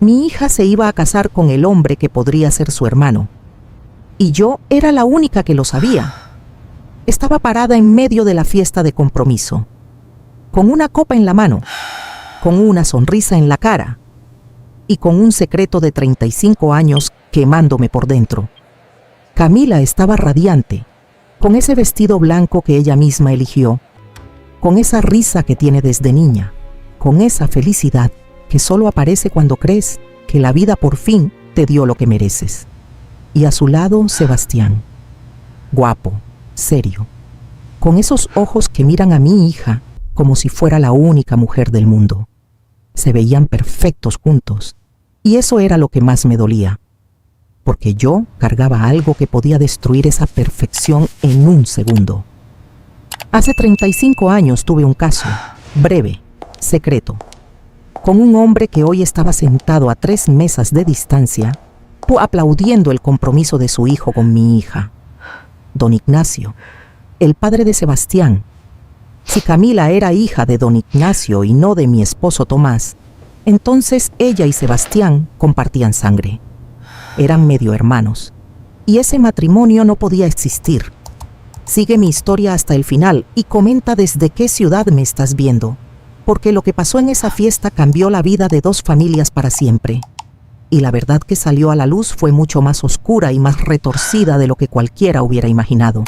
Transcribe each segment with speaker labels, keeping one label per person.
Speaker 1: Mi hija se iba a casar con el hombre que podría ser su hermano. Y yo era la única que lo sabía. Estaba parada en medio de la fiesta de compromiso, con una copa en la mano, con una sonrisa en la cara y con un secreto de 35 años quemándome por dentro. Camila estaba radiante, con ese vestido blanco que ella misma eligió, con esa risa que tiene desde niña, con esa felicidad que solo aparece cuando crees que la vida por fin te dio lo que mereces. Y a su lado, Sebastián, guapo, serio, con esos ojos que miran a mi hija como si fuera la única mujer del mundo. Se veían perfectos juntos, y eso era lo que más me dolía, porque yo cargaba algo que podía destruir esa perfección en un segundo. Hace 35 años tuve un caso, breve, secreto, con un hombre que hoy estaba sentado a 3 mesas de distancia, aplaudiendo el compromiso de su hijo con mi hija. Don Ignacio, el padre de Sebastián. Si Camila era hija de don Ignacio y no de mi esposo Tomás, entonces ella y Sebastián compartían sangre. Eran medio hermanos, y ese matrimonio no podía existir. Sigue mi historia hasta el final y comenta desde qué ciudad me estás viendo, porque lo que pasó en esa fiesta cambió la vida de 2 familias para siempre. Y la verdad que salió a la luz fue mucho más oscura y más retorcida de lo que cualquiera hubiera imaginado.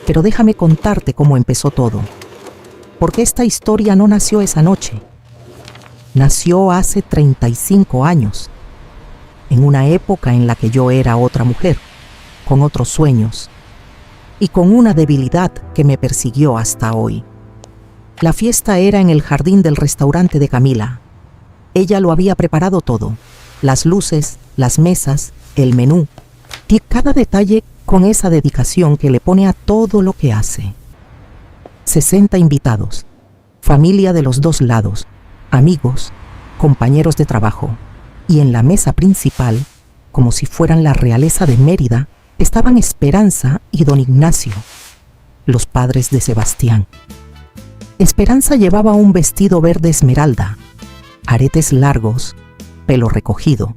Speaker 1: Pero déjame contarte cómo empezó todo, porque esta historia no nació esa noche. Nació hace 35 años, en una época en la que yo era otra mujer, con otros sueños, y con una debilidad que me persiguió hasta hoy. La fiesta era en el jardín del restaurante de Camila. Ella lo había preparado todo, las luces, las mesas, el menú, y cada detalle con esa dedicación que le pone a todo lo que hace. 60 invitados, familia de los 2 lados, amigos, compañeros de trabajo, y en la mesa principal, como si fueran la realeza de Mérida, estaban Esperanza y don Ignacio, los padres de Sebastián. Esperanza llevaba un vestido verde esmeralda, aretes largos, pelo recogido,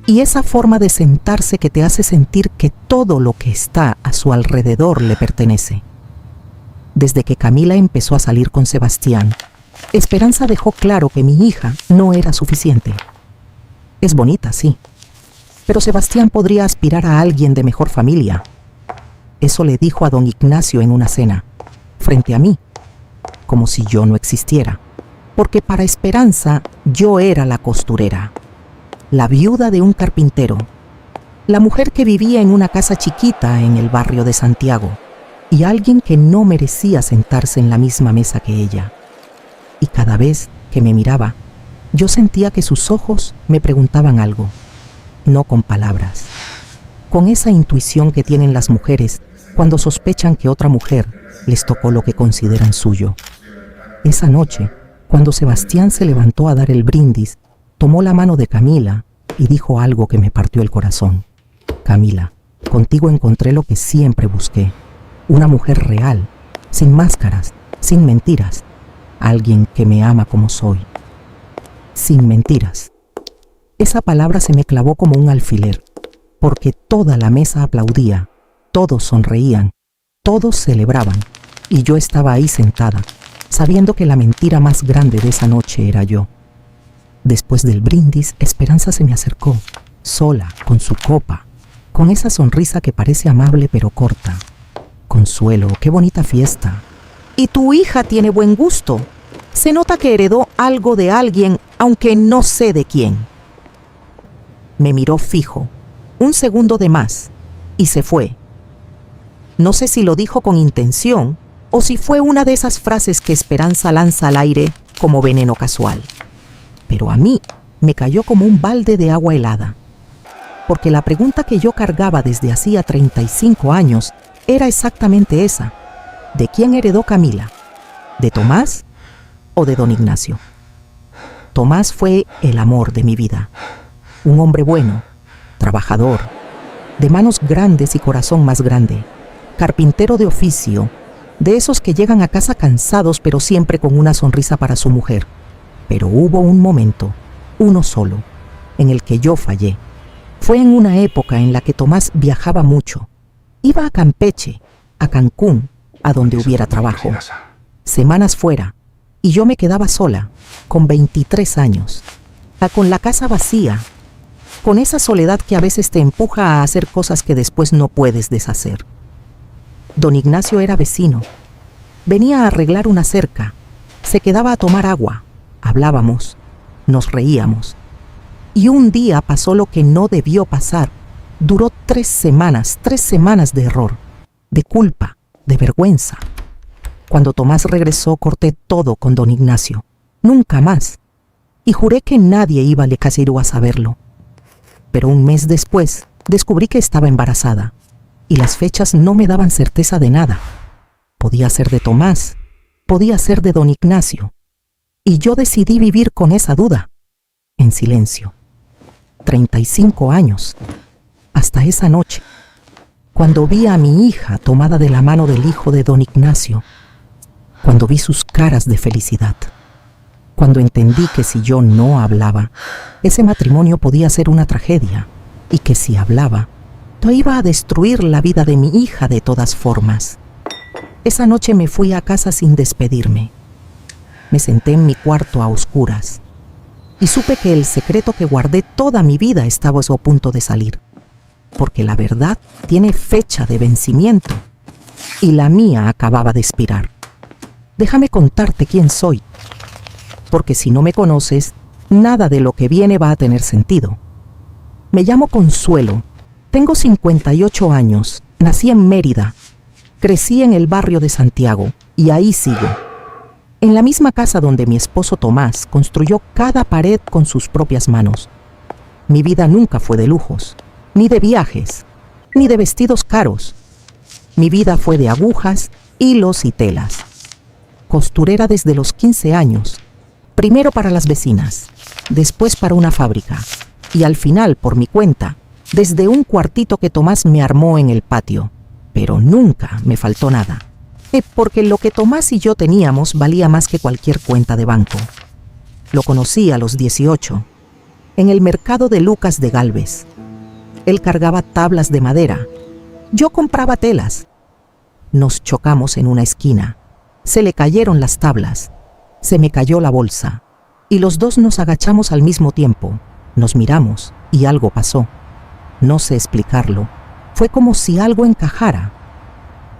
Speaker 1: y esa forma de sentarse que te hace sentir que todo lo que está a su alrededor le pertenece. Desde que Camila empezó a salir con Sebastián, Esperanza dejó claro que mi hija no era suficiente. Es bonita, sí, pero Sebastián podría aspirar a alguien de mejor familia. Eso le dijo a don Ignacio en una cena, frente a mí, como si yo no existiera, porque para Esperanza yo era la costurera, la viuda de un carpintero, la mujer que vivía en una casa chiquita en el barrio de Santiago, y alguien que no merecía sentarse en la misma mesa que ella. Y cada vez que me miraba, yo sentía que sus ojos me preguntaban algo, no con palabras, con esa intuición que tienen las mujeres cuando sospechan que otra mujer les tocó lo que consideran suyo. Esa noche, cuando Sebastián se levantó a dar el brindis, tomó la mano de Camila y dijo algo que me partió el corazón. Camila, contigo encontré lo que siempre busqué. Una mujer real, sin máscaras, sin mentiras. Alguien que me ama como soy. Sin mentiras. Esa palabra se me clavó como un alfiler, porque toda la mesa aplaudía, todos sonreían, todos celebraban, y yo estaba ahí sentada, sabiendo que la mentira más grande de esa noche era yo. Después del brindis, Esperanza se me acercó, sola, con su copa, con esa sonrisa que parece amable pero corta. Consuelo, qué bonita fiesta. Y tu hija tiene buen gusto. Se nota que heredó algo de alguien, aunque no sé de quién. Me miró fijo, un segundo de más, y se fue. No sé si lo dijo con intención o si fue una de esas frases que Esperanza lanza al aire como veneno casual. Pero a mí me cayó como un balde de agua helada, porque la pregunta que yo cargaba desde hacía 35 años era exactamente esa. ¿De quién heredó Camila? ¿De Tomás o de don Ignacio? Tomás fue el amor de mi vida. Un hombre bueno, trabajador, de manos grandes y corazón más grande, carpintero de oficio, de esos que llegan a casa cansados pero siempre con una sonrisa para su mujer. Pero hubo un momento, uno solo, en el que yo fallé. Fue en una época en la que Tomás viajaba mucho. Iba a Campeche, a Cancún, a donde hubiera trabajo. Semanas fuera, y yo me quedaba sola, con 23 años, con la casa vacía, con esa soledad que a veces te empuja a hacer cosas que después no puedes deshacer. Don Ignacio era vecino. Venía a arreglar una cerca, se quedaba a tomar agua, hablábamos, nos reíamos. Y un día pasó lo que no debió pasar. Duró 3 semanas de error, de culpa, de vergüenza. Cuando Tomás regresó, corté todo con don Ignacio. Nunca más. Y juré que nadie iba a Lecasirú a saberlo. Pero un mes después, descubrí que estaba embarazada. Y las fechas no me daban certeza de nada. Podía ser de Tomás, podía ser de don Ignacio. Y yo decidí vivir con esa duda, en silencio. 35 años, hasta esa noche, cuando vi a mi hija tomada de la mano del hijo de don Ignacio, cuando vi sus caras de felicidad, cuando entendí que si yo no hablaba, ese matrimonio podía ser una tragedia, y que si hablaba, yo iba a destruir la vida de mi hija de todas formas. Esa noche me fui a casa sin despedirme. Me senté en mi cuarto a oscuras y supe que el secreto que guardé toda mi vida estaba a punto de salir, porque la verdad tiene fecha de vencimiento y la mía acababa de expirar. Déjame contarte quién soy, porque si no me conoces, nada de lo que viene va a tener sentido. Me llamo Consuelo, tengo 58 años, nací en Mérida, crecí en el barrio de Santiago y ahí sigo. En la misma casa donde mi esposo Tomás construyó cada pared con sus propias manos. Mi vida nunca fue de lujos, ni de viajes, ni de vestidos caros. Mi vida fue de agujas, hilos y telas. Costurera desde los 15 años, primero para las vecinas, después para una fábrica, y al final, por mi cuenta, desde un cuartito que Tomás me armó en el patio. Pero nunca me faltó nada. Porque lo que Tomás y yo teníamos valía más que cualquier cuenta de banco. Lo conocí a los 18, en el mercado de Lucas de Gálvez. Él cargaba tablas de madera. Yo compraba telas. Nos chocamos en una esquina. Se le cayeron las tablas. Se me cayó la bolsa. Y los dos nos agachamos al mismo tiempo. Nos miramos y algo pasó. No sé explicarlo. Fue como si algo encajara.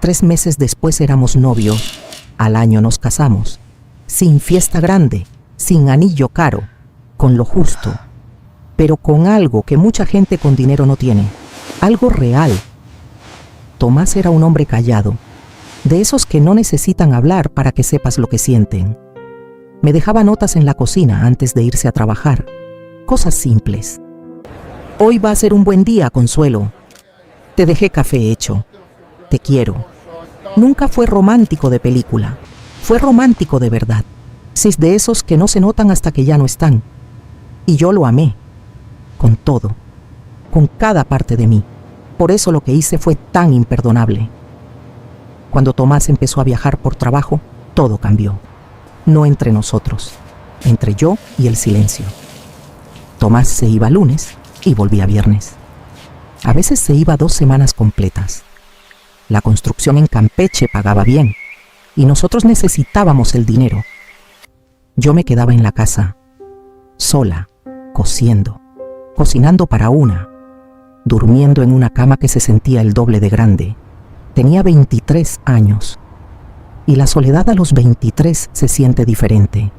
Speaker 1: 3 meses después éramos novios. Al año nos casamos. Sin fiesta grande, sin anillo caro, con lo justo, pero con algo que mucha gente con dinero no tiene. Algo real. Tomás era un hombre callado, de esos que no necesitan hablar para que sepas lo que sienten. Me dejaba notas en la cocina antes de irse a trabajar. Cosas simples. Hoy va a ser un buen día, Consuelo. Te dejé café hecho. Te quiero. Nunca fue romántico de película. Fue romántico de verdad. Sí, de esos que no se notan hasta que ya no están. Y yo lo amé. Con todo. Con cada parte de mí. Por eso lo que hice fue tan imperdonable. Cuando Tomás empezó a viajar por trabajo, todo cambió. No entre nosotros. Entre yo y el silencio. Tomás se iba lunes y volvía viernes. A veces se iba 2 semanas completas. La construcción en Campeche pagaba bien y nosotros necesitábamos el dinero. Yo me quedaba en la casa, sola, cosiendo, cocinando para una, durmiendo en una cama que se sentía el doble de grande. Tenía 23 años y la soledad a los 23 se siente diferente.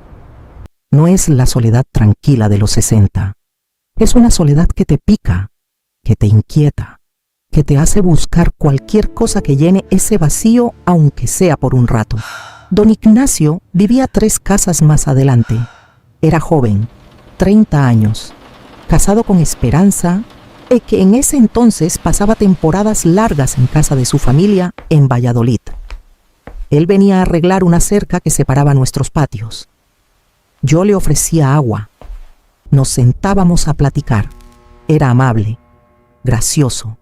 Speaker 1: No es la soledad tranquila de los 60. Es una soledad que te pica, que te inquieta, que te hace buscar cualquier cosa que llene ese vacío, aunque sea por un rato. Don Ignacio vivía 3 casas más adelante. Era joven, 30 años, casado con Esperanza, que en ese entonces pasaba temporadas largas en casa de su familia en Valladolid. Él venía a arreglar una cerca que separaba nuestros patios. Yo le ofrecía agua. Nos sentábamos a platicar. Era amable, gracioso.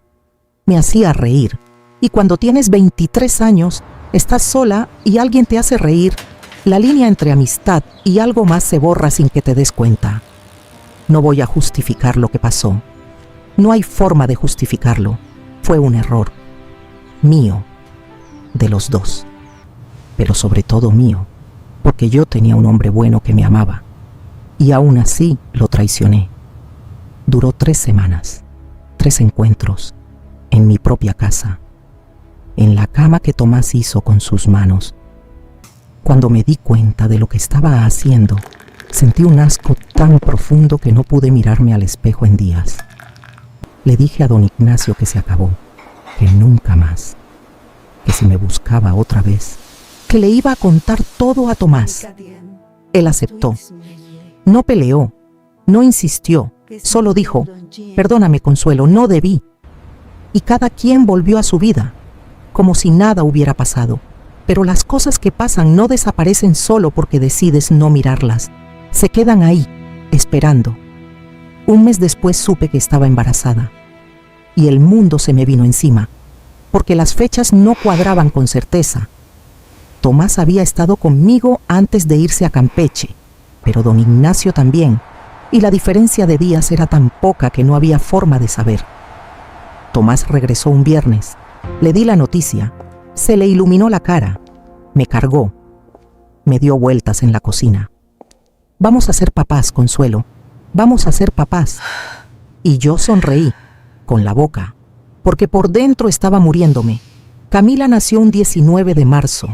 Speaker 1: Me hacía reír. Y cuando tienes 23 años, estás sola y alguien te hace reír, la línea entre amistad y algo más se borra sin que te des cuenta. No voy a justificar lo que pasó. No hay forma de justificarlo. Fue un error. Mío. De los dos. Pero sobre todo mío. Porque yo tenía un hombre bueno que me amaba. Y aún así lo traicioné. Duró 3 semanas. 3 encuentros. En mi propia casa. En la cama que Tomás hizo con sus manos. Cuando me di cuenta de lo que estaba haciendo, sentí un asco tan profundo que no pude mirarme al espejo en días. Le dije a don Ignacio que se acabó, que nunca más, que si me buscaba otra vez, que le iba a contar todo a Tomás. Él aceptó. No peleó, no insistió, solo dijo, perdóname, Consuelo, no debí. Y cada quien volvió a su vida, como si nada hubiera pasado. Pero las cosas que pasan no desaparecen solo porque decides no mirarlas. Se quedan ahí, esperando. Un mes después supe que estaba embarazada. Y el mundo se me vino encima, porque las fechas no cuadraban con certeza. Tomás había estado conmigo antes de irse a Campeche, pero don Ignacio también, y la diferencia de días era tan poca que no había forma de saber. Tomás regresó un viernes. Le di la noticia. Se le iluminó la cara. Me cargó. Me dio vueltas en la cocina. Vamos a ser papás, Consuelo. Vamos a ser papás. Y yo sonreí, con la boca, porque por dentro estaba muriéndome. Camila nació un 19 de marzo.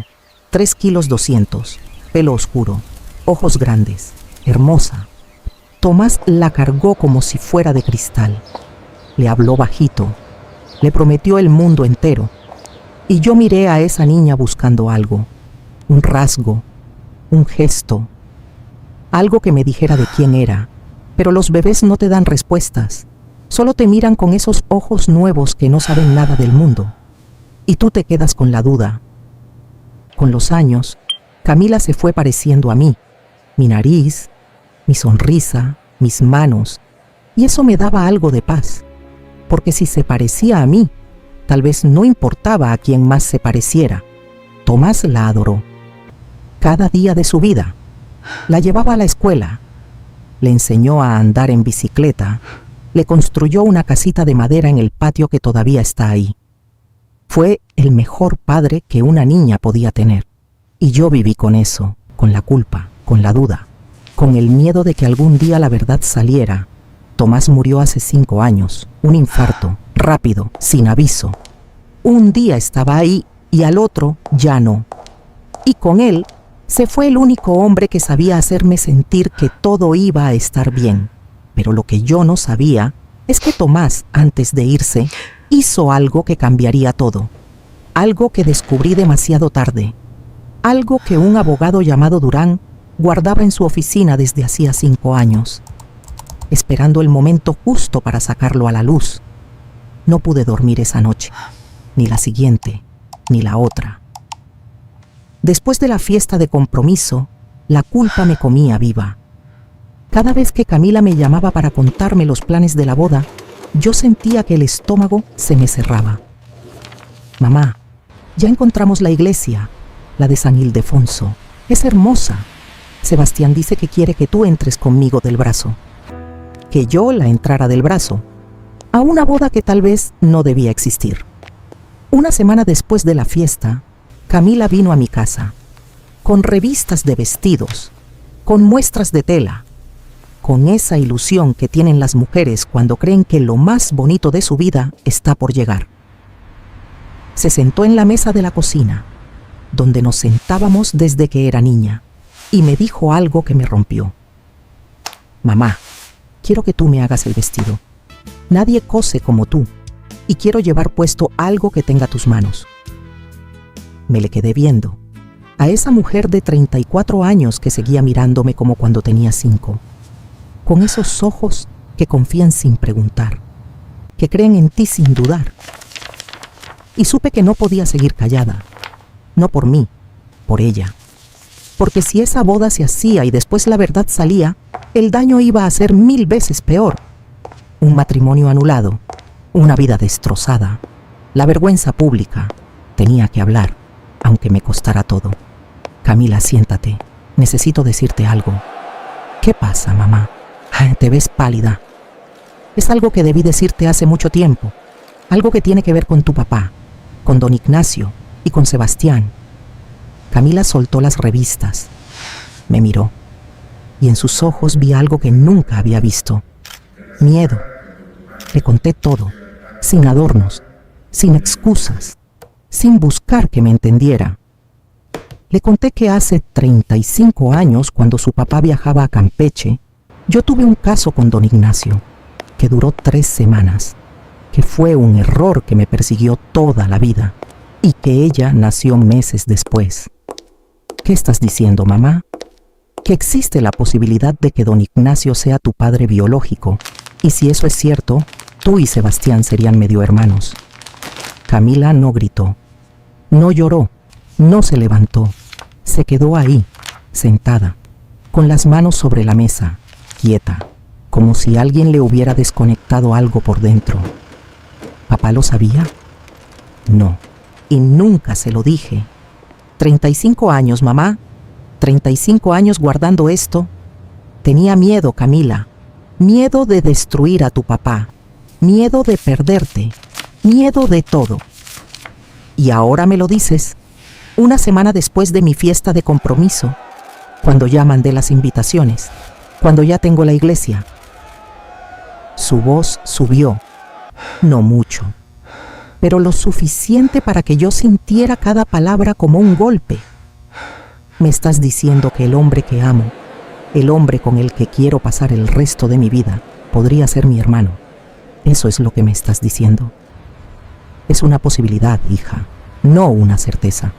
Speaker 1: 3 kilos 200. Pelo oscuro. Ojos grandes. Hermosa. Tomás la cargó como si fuera de cristal. Le habló bajito. Le prometió el mundo entero. Y yo miré a esa niña buscando algo, un rasgo, un gesto, algo que me dijera de quién era. Pero los bebés no te dan respuestas, solo te miran con esos ojos nuevos que no saben nada del mundo. Y tú te quedas con la duda. Con los años, Camila se fue pareciendo a mí, mi nariz, mi sonrisa, mis manos, y eso me daba algo de paz, porque si se parecía a mí, tal vez no importaba a quién más se pareciera. Tomás la adoró. Cada día de su vida. La llevaba a la escuela. Le enseñó a andar en bicicleta. Le construyó una casita de madera en el patio que todavía está ahí. Fue el mejor padre que una niña podía tener. Y yo viví con eso, con la culpa, con la duda, con el miedo de que algún día la verdad saliera. Tomás murió hace 5 años, un infarto, rápido, sin aviso. Un día estaba ahí y al otro ya no. Y con él se fue el único hombre que sabía hacerme sentir que todo iba a estar bien. Pero lo que yo no sabía es que Tomás, antes de irse, hizo algo que cambiaría todo. Algo que descubrí demasiado tarde. Algo que un abogado llamado Durán guardaba en su oficina desde hacía 5 años. Esperando el momento justo para sacarlo a la luz. No pude dormir esa noche, ni la siguiente, ni la otra. Después de la fiesta de compromiso, la culpa me comía viva. Cada vez que Camila me llamaba para contarme los planes de la boda, yo sentía que el estómago se me cerraba. Mamá, ya encontramos la iglesia, la de San Ildefonso. Es hermosa. Sebastián dice que quiere que tú entres conmigo del brazo. Que yo la entrara del brazo, a una boda que tal vez no debía existir. Una semana después de la fiesta, Camila vino a mi casa, con revistas de vestidos, con muestras de tela, con esa ilusión que tienen las mujeres cuando creen que lo más bonito de su vida está por llegar. Se sentó en la mesa de la cocina, donde nos sentábamos desde que era niña, y me dijo algo que me rompió. Mamá, quiero que tú me hagas el vestido. Nadie cose como tú, y quiero llevar puesto algo que tenga tus manos. Me le quedé viendo, a esa mujer de 34 años que seguía mirándome como cuando tenía 5, con esos ojos que confían sin preguntar, que creen en ti sin dudar. Y supe que no podía seguir callada, no por mí, por ella. Porque si esa boda se hacía y después la verdad salía, el daño iba a ser 1000 veces peor. Un matrimonio anulado, una vida destrozada, la vergüenza pública. Tenía que hablar, aunque me costara todo. Camila, siéntate. Necesito decirte algo. ¿Qué pasa, mamá? Te ves pálida. Es algo que debí decirte hace mucho tiempo. Algo que tiene que ver con tu papá, con don Ignacio y con Sebastián. Camila soltó las revistas. Me miró. Y en sus ojos vi algo que nunca había visto. Miedo. Le conté todo, sin adornos, sin excusas, sin buscar que me entendiera. Le conté que hace 35 años, cuando su papá viajaba a Campeche, yo tuve un caso con don Ignacio, que duró 3 semanas, que fue un error que me persiguió toda la vida, y que ella nació meses después. ¿Qué estás diciendo, mamá? Que existe la posibilidad de que don Ignacio sea tu padre biológico, y si eso es cierto, tú y Sebastián serían medio hermanos. Camila no gritó, no lloró, no se levantó, se quedó ahí, sentada, con las manos sobre la mesa, quieta, como si alguien le hubiera desconectado algo por dentro. ¿Papá lo sabía? No, y nunca se lo dije. 35 años, mamá. 35 años guardando esto. Tenía miedo, Camila. Miedo de destruir a tu papá. Miedo de perderte. Miedo de todo. Y ahora me lo dices, una semana después de mi fiesta de compromiso, cuando ya mandé las invitaciones, cuando ya tengo la iglesia. Su voz subió, no mucho, pero lo suficiente para que yo sintiera cada palabra como un golpe. Me estás diciendo que el hombre que amo, el hombre con el que quiero pasar el resto de mi vida, podría ser mi hermano. Eso es lo que me estás diciendo. Es una posibilidad, hija, no una certeza.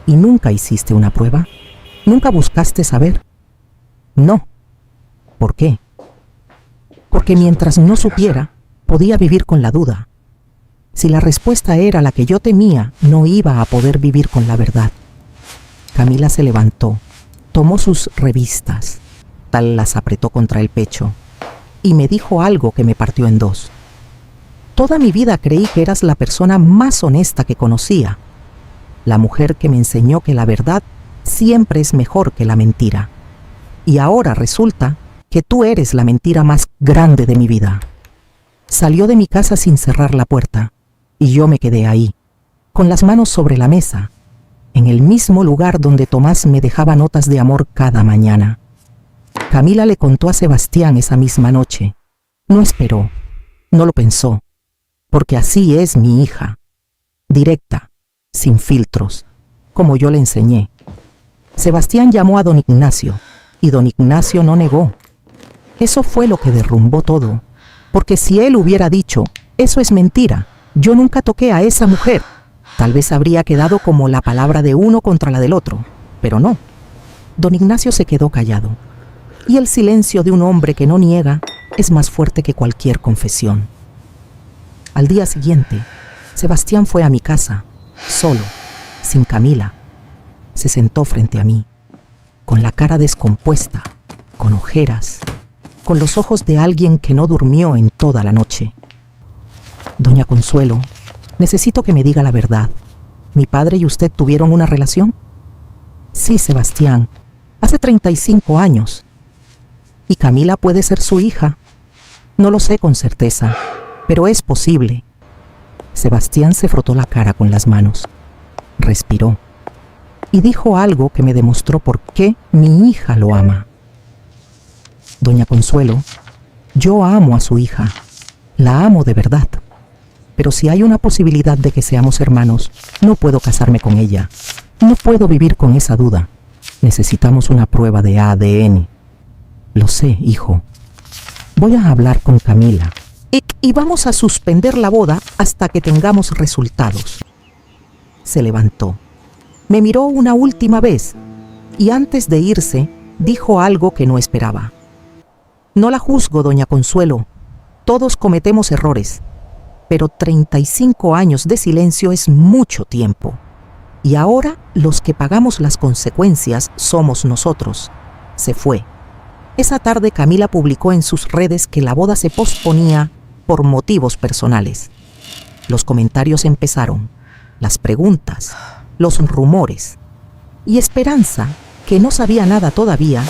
Speaker 1: ¿Y nunca hiciste una prueba? ¿Nunca buscaste saber? No. ¿Por qué? Porque mientras no supiera, podía vivir con la duda. Si la respuesta era la que yo temía, no iba a poder vivir con la verdad. Camila se levantó, tomó sus revistas, las apretó contra el pecho y me dijo algo que me partió en dos. Toda mi vida creí que eras la persona más honesta que conocía, la mujer que me enseñó que la verdad siempre es mejor que la mentira. Y ahora resulta que tú eres la mentira más grande de mi vida. Salió de mi casa sin cerrar la puerta, y yo me quedé ahí, con las manos sobre la mesa, en el mismo lugar donde Tomás me dejaba notas de amor cada mañana. Camila le contó a Sebastián esa misma noche. No esperó, no lo pensó, porque así es mi hija, directa, sin filtros, como yo le enseñé. Sebastián llamó a don Ignacio, y don Ignacio no negó. Eso fue lo que derrumbó todo, porque si él hubiera dicho, eso es mentira, yo nunca toqué a esa mujer, tal vez habría quedado como la palabra de uno contra la del otro, pero no. Don Ignacio se quedó callado, y el silencio de un hombre que no niega es más fuerte que cualquier confesión. Al día siguiente, Sebastián fue a mi casa, solo, sin Camila. Se sentó frente a mí, con la cara descompuesta, con ojeras, con los ojos de alguien que no durmió en toda la noche. Doña Consuelo, necesito que me diga la verdad. ¿Mi padre y usted tuvieron una relación? Sí, Sebastián, hace 35 años. ¿Y Camila puede ser su hija? No lo sé con certeza, pero es posible. Sebastián se frotó la cara con las manos, respiró y dijo algo que me demostró por qué mi hija lo ama. Doña Consuelo, yo amo a su hija, la amo de verdad, pero si hay una posibilidad de que seamos hermanos, no puedo casarme con ella, no puedo vivir con esa duda. Necesitamos una prueba de ADN. Lo sé, hijo. Voy a hablar con Camila y vamos a suspender la boda hasta que tengamos resultados. Se levantó, me miró una última vez y antes de irse dijo algo que no esperaba. No la juzgo, doña Consuelo. Todos cometemos errores, pero 35 años de silencio es mucho tiempo. Y ahora los que pagamos las consecuencias somos nosotros. Se fue. Esa tarde Camila publicó en sus redes que la boda se posponía por motivos personales. Los comentarios empezaron, las preguntas, los rumores. Y Esperanza, que no sabía nada todavía,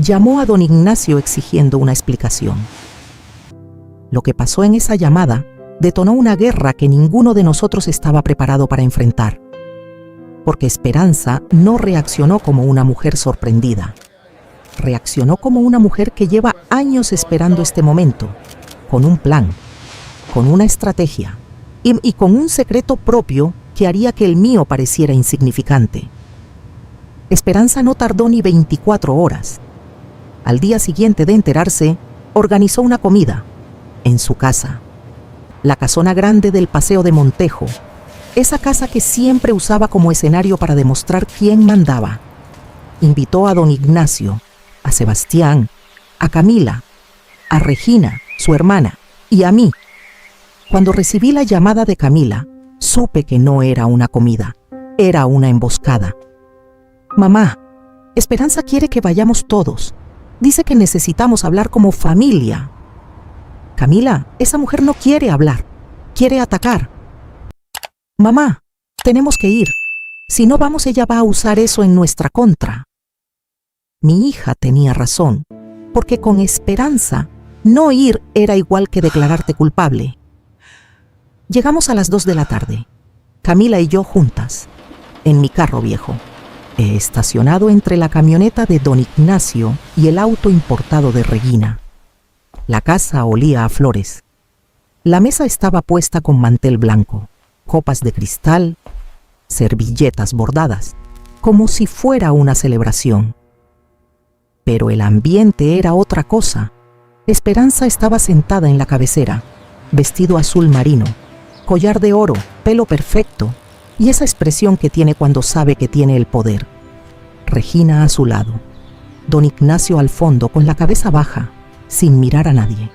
Speaker 1: llamó a don Ignacio exigiendo una explicación. Lo que pasó en esa llamada detonó una guerra que ninguno de nosotros estaba preparado para enfrentar, porque Esperanza no reaccionó como una mujer sorprendida. Reaccionó como una mujer que lleva años esperando este momento, con un plan, con una estrategia y con un secreto propio que haría que el mío pareciera insignificante. Esperanza no tardó ni 24 horas. Al día siguiente de enterarse, organizó una comida en su casa, la casona grande del Paseo de Montejo, esa casa que siempre usaba como escenario para demostrar quién mandaba. Invitó a don Ignacio, a Sebastián, a Camila, a Regina, su hermana, y a mí. Cuando recibí la llamada de Camila, supe que no era una comida, era una emboscada. Mamá, Esperanza quiere que vayamos todos. Dice que necesitamos hablar como familia. Camila, esa mujer no quiere hablar, quiere atacar. Mamá, tenemos que ir. Si no vamos, ella va a usar eso en nuestra contra. Mi hija tenía razón, porque con Esperanza, no ir era igual que declararte culpable. Llegamos a las 2 de la tarde, Camila y yo juntas, en mi carro viejo, estacionado entre la camioneta de don Ignacio y el auto importado de Regina. La casa olía a flores. La mesa estaba puesta con mantel blanco, copas de cristal, servilletas bordadas, como si fuera una celebración. Pero el ambiente era otra cosa. Esperanza estaba sentada en la cabecera, vestido azul marino, collar de oro, pelo perfecto, y esa expresión que tiene cuando sabe que tiene el poder. Regina a su lado, don Ignacio al fondo con la cabeza baja, sin mirar a nadie.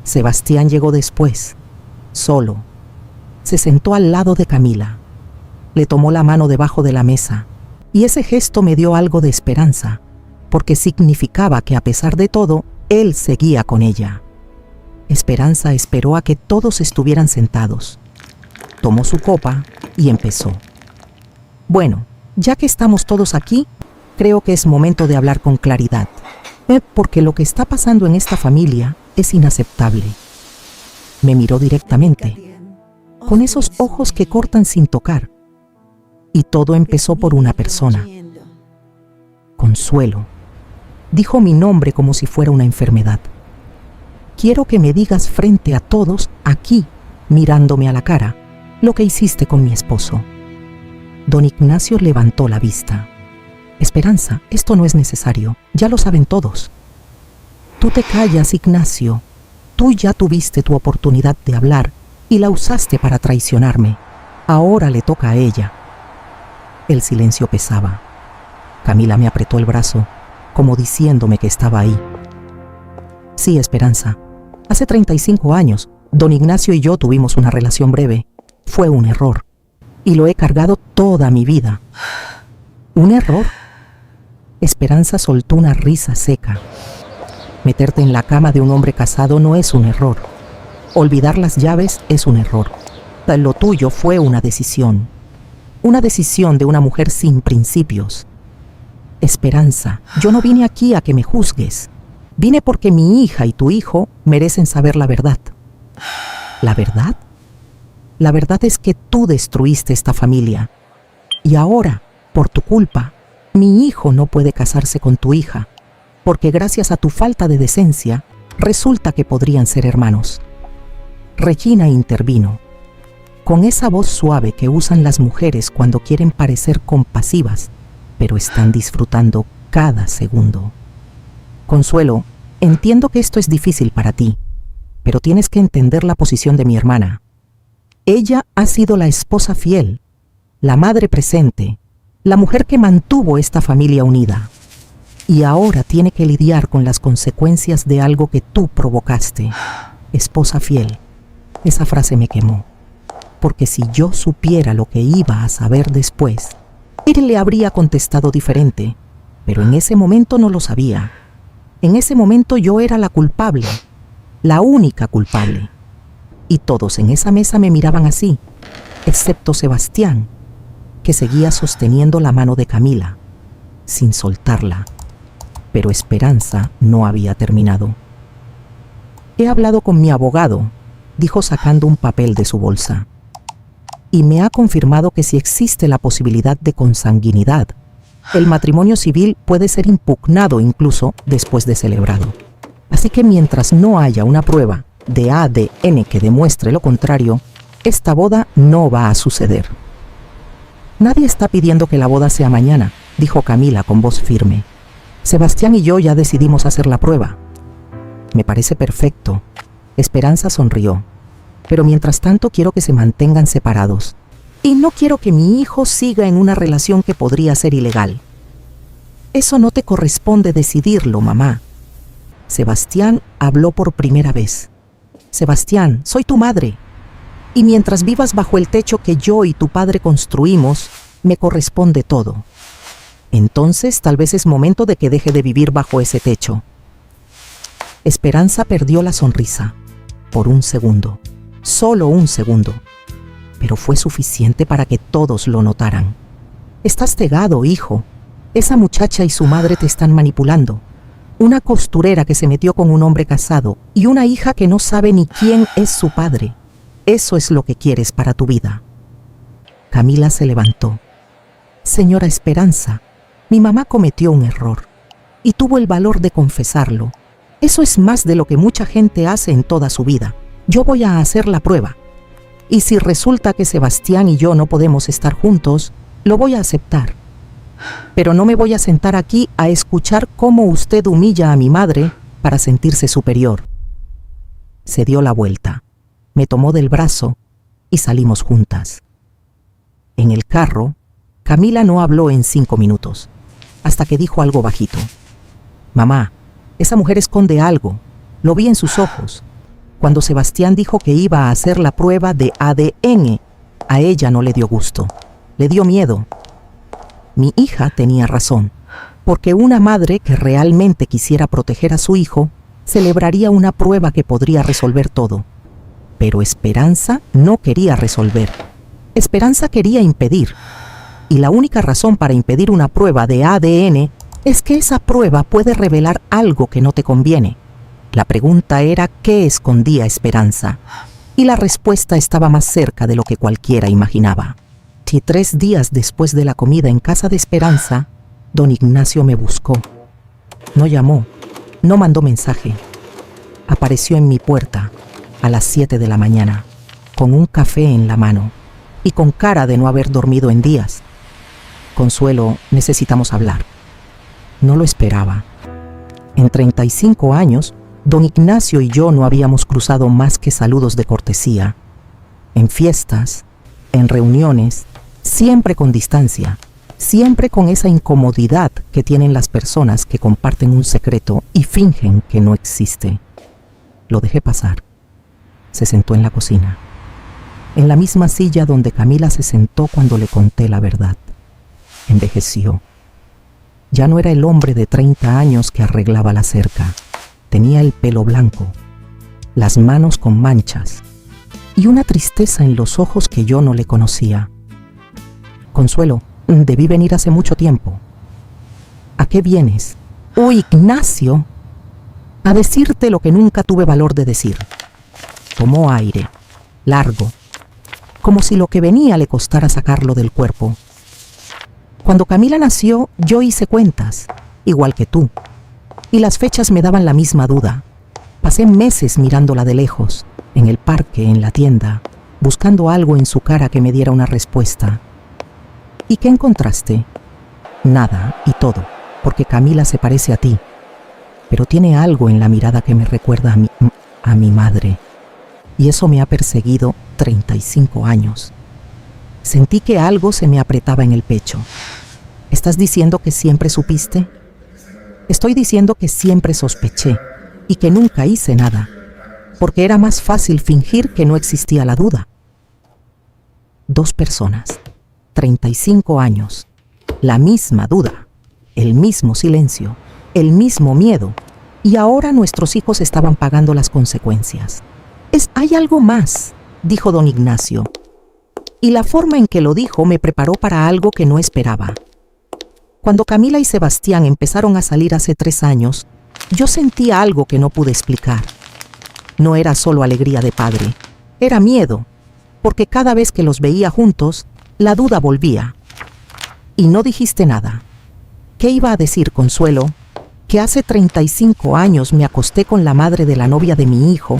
Speaker 1: Sebastián llegó después, solo. Se sentó al lado de Camila. Le tomó la mano debajo de la mesa, y ese gesto me dio algo de esperanza, porque significaba que a pesar de todo, él seguía con ella. Esperanza esperó a que todos estuvieran sentados. Tomó su copa y empezó. Bueno, ya que estamos todos aquí, creo que es momento de hablar con claridad, porque lo que está pasando en esta familia es inaceptable. Me miró directamente, con esos ojos que cortan sin tocar, y todo empezó por una persona. Consuelo. Dijo mi nombre como si fuera una enfermedad. Quiero que me digas frente a todos, aquí, mirándome a la cara, lo que hiciste con mi esposo. Don Ignacio levantó la vista. Esperanza, esto no es necesario, ya lo saben todos. Tú te callas, Ignacio. Tú ya tuviste tu oportunidad de hablar y la usaste para traicionarme. Ahora le toca a ella. El silencio pesaba. Camila me apretó el brazo, como diciéndome que estaba ahí. Sí, Esperanza. Hace 35 años, don Ignacio y yo tuvimos una relación breve. Fue un error. Y lo he cargado toda mi vida. ¿Un error? Esperanza soltó una risa seca. Meterte en la cama de un hombre casado no es un error. Olvidar las llaves es un error. Lo tuyo fue una decisión. Una decisión de una mujer sin principios. Esperanza, yo no vine aquí a que me juzgues. Vine porque mi hija y tu hijo merecen saber la verdad. ¿La verdad? La verdad es que tú destruiste esta familia. Y ahora, por tu culpa, mi hijo no puede casarse con tu hija, porque gracias a tu falta de decencia, resulta que podrían ser hermanos. Regina intervino, con esa voz suave que usan las mujeres cuando quieren parecer compasivas, pero están disfrutando cada segundo. Consuelo, entiendo que esto es difícil para ti, pero tienes que entender la posición de mi hermana. Ella ha sido la esposa fiel, la madre presente, la mujer que mantuvo esta familia unida. Y ahora tiene que lidiar con las consecuencias de algo que tú provocaste. Esposa fiel. Esa frase me quemó. Porque si yo supiera lo que iba a saber después, él le habría contestado diferente. Pero en ese momento no lo sabía. En ese momento yo era la culpable, la única culpable. Y todos en esa mesa me miraban así, excepto Sebastián, que seguía sosteniendo la mano de Camila, sin soltarla. Pero Esperanza no había terminado. «He hablado con mi abogado», dijo sacando un papel de su bolsa, «y me ha confirmado que si existe la posibilidad de consanguinidad, el matrimonio civil puede ser impugnado incluso después de celebrado. Así que mientras no haya una prueba de ADN que demuestre lo contrario, esta boda no va a suceder». «Nadie está pidiendo que la boda sea mañana», dijo Camila con voz firme. «Sebastián y yo ya decidimos hacer la prueba». «Me parece perfecto». Esperanza sonrió. «Pero mientras tanto quiero que se mantengan separados. Y no quiero que mi hijo siga en una relación que podría ser ilegal». «Eso no te corresponde decidirlo, mamá». Sebastián habló por primera vez. «Sebastián, soy tu madre. Y mientras vivas bajo el techo que yo y tu padre construimos, me corresponde todo. Entonces tal vez es momento de que deje de vivir bajo ese techo». Esperanza perdió la sonrisa. Por un segundo. Solo un segundo. Pero fue suficiente para que todos lo notaran. «Estás cegado, hijo. Esa muchacha y su madre te están manipulando. Una costurera que se metió con un hombre casado y una hija que no sabe ni quién es su padre. Eso es lo que quieres para tu vida». Camila se levantó. «Señora Esperanza, mi mamá cometió un error y tuvo el valor de confesarlo. Eso es más de lo que mucha gente hace en toda su vida. Yo voy a hacer la prueba. Y si resulta que Sebastián y yo no podemos estar juntos, lo voy a aceptar. Pero no me voy a sentar aquí a escuchar cómo usted humilla a mi madre para sentirse superior». Se dio la vuelta, me tomó del brazo y salimos juntas. En el carro, Camila no habló en 5 minutos, hasta que dijo algo bajito. «Mamá, esa mujer esconde algo. Lo vi en sus ojos. Cuando Sebastián dijo que iba a hacer la prueba de ADN, a ella no le dio gusto. Le dio miedo». Mi hija tenía razón, porque una madre que realmente quisiera proteger a su hijo celebraría una prueba que podría resolver todo. Pero Esperanza no quería resolver. Esperanza quería impedir. Y la única razón para impedir una prueba de ADN es que esa prueba puede revelar algo que no te conviene. La pregunta era ¿qué escondía Esperanza? Y la respuesta estaba más cerca de lo que cualquiera imaginaba. Y 3 días después de la comida en casa de Esperanza, don Ignacio me buscó. No llamó, no mandó mensaje. Apareció en mi puerta a las 7 de la mañana, con un café en la mano y con cara de no haber dormido en días. «Consuelo, necesitamos hablar». No lo esperaba. En 35 años, don Ignacio y yo no habíamos cruzado más que saludos de cortesía. En fiestas, en reuniones, siempre con distancia, siempre con esa incomodidad que tienen las personas que comparten un secreto y fingen que no existe. Lo dejé pasar. Se sentó en la cocina, en la misma silla donde Camila se sentó cuando le conté la verdad. Envejeció. Ya no era el hombre de 30 años que arreglaba la cerca. Tenía el pelo blanco, las manos con manchas y una tristeza en los ojos que yo no le conocía. «Consuelo, debí venir hace mucho tiempo». «¿A qué vienes?» «Oh, Ignacio, a decirte lo que nunca tuve valor de decir». Tomó aire, largo, como si lo que venía le costara sacarlo del cuerpo. «Cuando Camila nació, yo hice cuentas, igual que tú, y las fechas me daban la misma duda. Pasé meses mirándola de lejos, en el parque, en la tienda, buscando algo en su cara que me diera una respuesta. ¿Y qué encontraste? Nada y todo, porque Camila se parece a ti, pero tiene algo en la mirada que me recuerda a mi madre, y eso me ha perseguido 35 años. Sentí que algo se me apretaba en el pecho. ¿Estás diciendo que siempre supiste?» «Estoy diciendo que siempre sospeché y que nunca hice nada, porque era más fácil fingir que no existía la duda». 2 personas, 35 años, la misma duda, el mismo silencio, el mismo miedo, y ahora nuestros hijos estaban pagando las consecuencias. «Hay algo más», dijo don Ignacio, y la forma en que lo dijo me preparó para algo que no esperaba. Cuando Camila y Sebastián empezaron a salir hace 3 años, yo sentía algo que no pude explicar. No era solo alegría de padre, era miedo, porque cada vez que los veía juntos, la duda volvía. Y no dijiste nada. ¿Qué iba a decir, Consuelo? Que hace 35 años me acosté con la madre de la novia de mi hijo,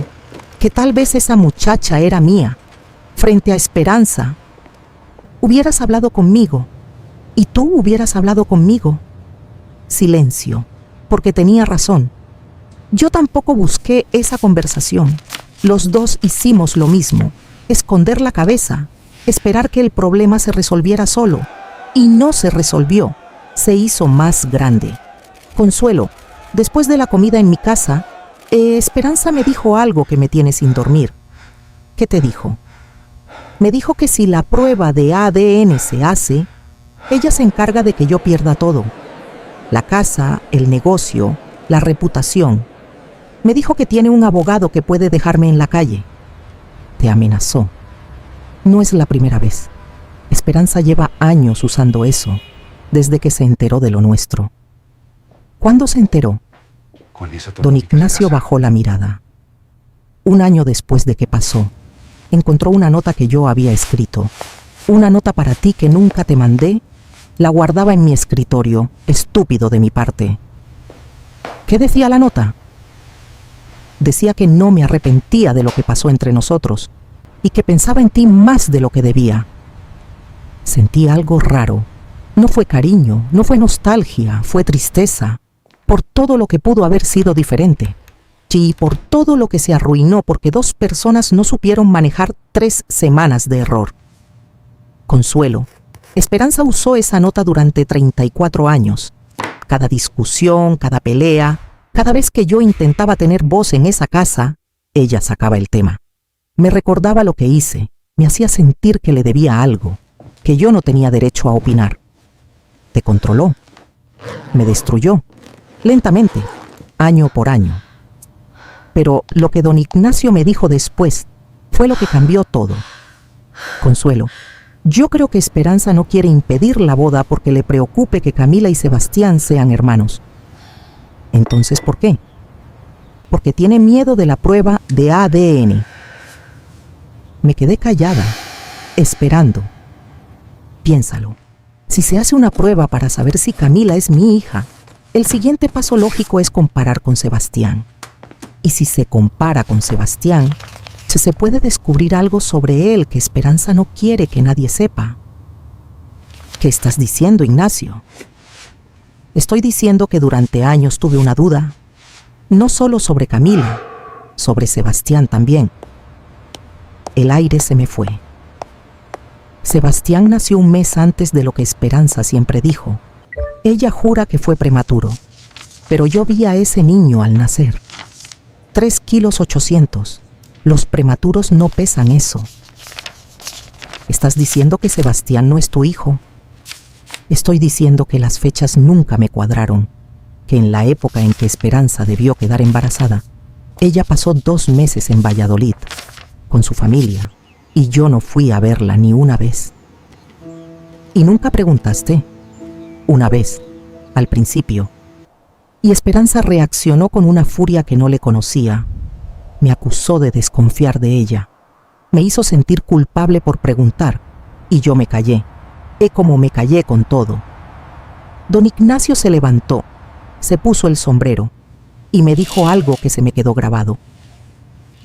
Speaker 1: que tal vez esa muchacha era mía, frente a Esperanza. Hubieras hablado conmigo, y tú hubieras hablado conmigo. Silencio, porque tenía razón. Yo tampoco busqué esa conversación. Los dos hicimos lo mismo, esconder la cabeza, esperar que el problema se resolviera solo. Y no se resolvió, se hizo más grande. Consuelo, después de la comida en mi casa, Esperanza me dijo algo que me tiene sin dormir. ¿Qué te dijo? Me dijo que si la prueba de ADN se hace, ella se encarga de que yo pierda todo. La casa, el negocio, la reputación. Me dijo que tiene un abogado que puede dejarme en la calle. Te amenazó. No es la primera vez. Esperanza lleva años usando eso, desde que se enteró de lo nuestro. ¿Cuándo se enteró? Don Ignacio bajó la mirada. 1 año después de que pasó, encontró una nota que yo había escrito. Una nota para ti que nunca te mandé. La guardaba en mi escritorio, estúpido de mi parte. ¿Qué decía la nota? Decía que no me arrepentía de lo que pasó entre nosotros y que pensaba en ti más de lo que debía. Sentí algo raro. No fue cariño, no fue nostalgia, fue tristeza, por todo lo que pudo haber sido diferente. Y por todo lo que se arruinó porque 2 personas no supieron manejar 3 semanas de error. Consuelo, Esperanza usó esa nota durante 34 años. Cada discusión, cada pelea, cada vez que yo intentaba tener voz en esa casa, ella sacaba el tema. Me recordaba lo que hice, me hacía sentir que le debía algo, que yo no tenía derecho a opinar. Te controló, me destruyó, lentamente, año por año. Pero lo que don Ignacio me dijo después fue lo que cambió todo. Consuelo, yo creo que Esperanza no quiere impedir la boda porque le preocupe que Camila y Sebastián sean hermanos. Entonces, ¿por qué? Porque tiene miedo de la prueba de ADN. Me quedé callada, esperando. Piénsalo. Si se hace una prueba para saber si Camila es mi hija, el siguiente paso lógico es comparar con Sebastián. Y si se compara con Sebastián, se puede descubrir algo sobre él que Esperanza no quiere que nadie sepa. ¿Qué estás diciendo, Ignacio? Estoy diciendo que durante años tuve una duda, no solo sobre Camila, sobre Sebastián también. El aire se me fue. Sebastián nació 1 mes antes de lo que Esperanza siempre dijo. Ella jura que fue prematuro, pero yo vi a ese niño al nacer. 3,8 kilos. Los prematuros no pesan eso. ¿Estás diciendo que Sebastián no es tu hijo? Estoy diciendo que las fechas nunca me cuadraron, que en la época en que Esperanza debió quedar embarazada, ella pasó 2 meses en Valladolid, con su familia, y yo no fui a verla ni una vez. ¿Y nunca preguntaste? Una vez, al principio. Y Esperanza reaccionó con una furia que no le conocía. Me acusó de desconfiar de ella. Me hizo sentir culpable por preguntar, y yo me callé. Como me callé con todo. Don Ignacio se levantó, se puso el sombrero, y me dijo algo que se me quedó grabado.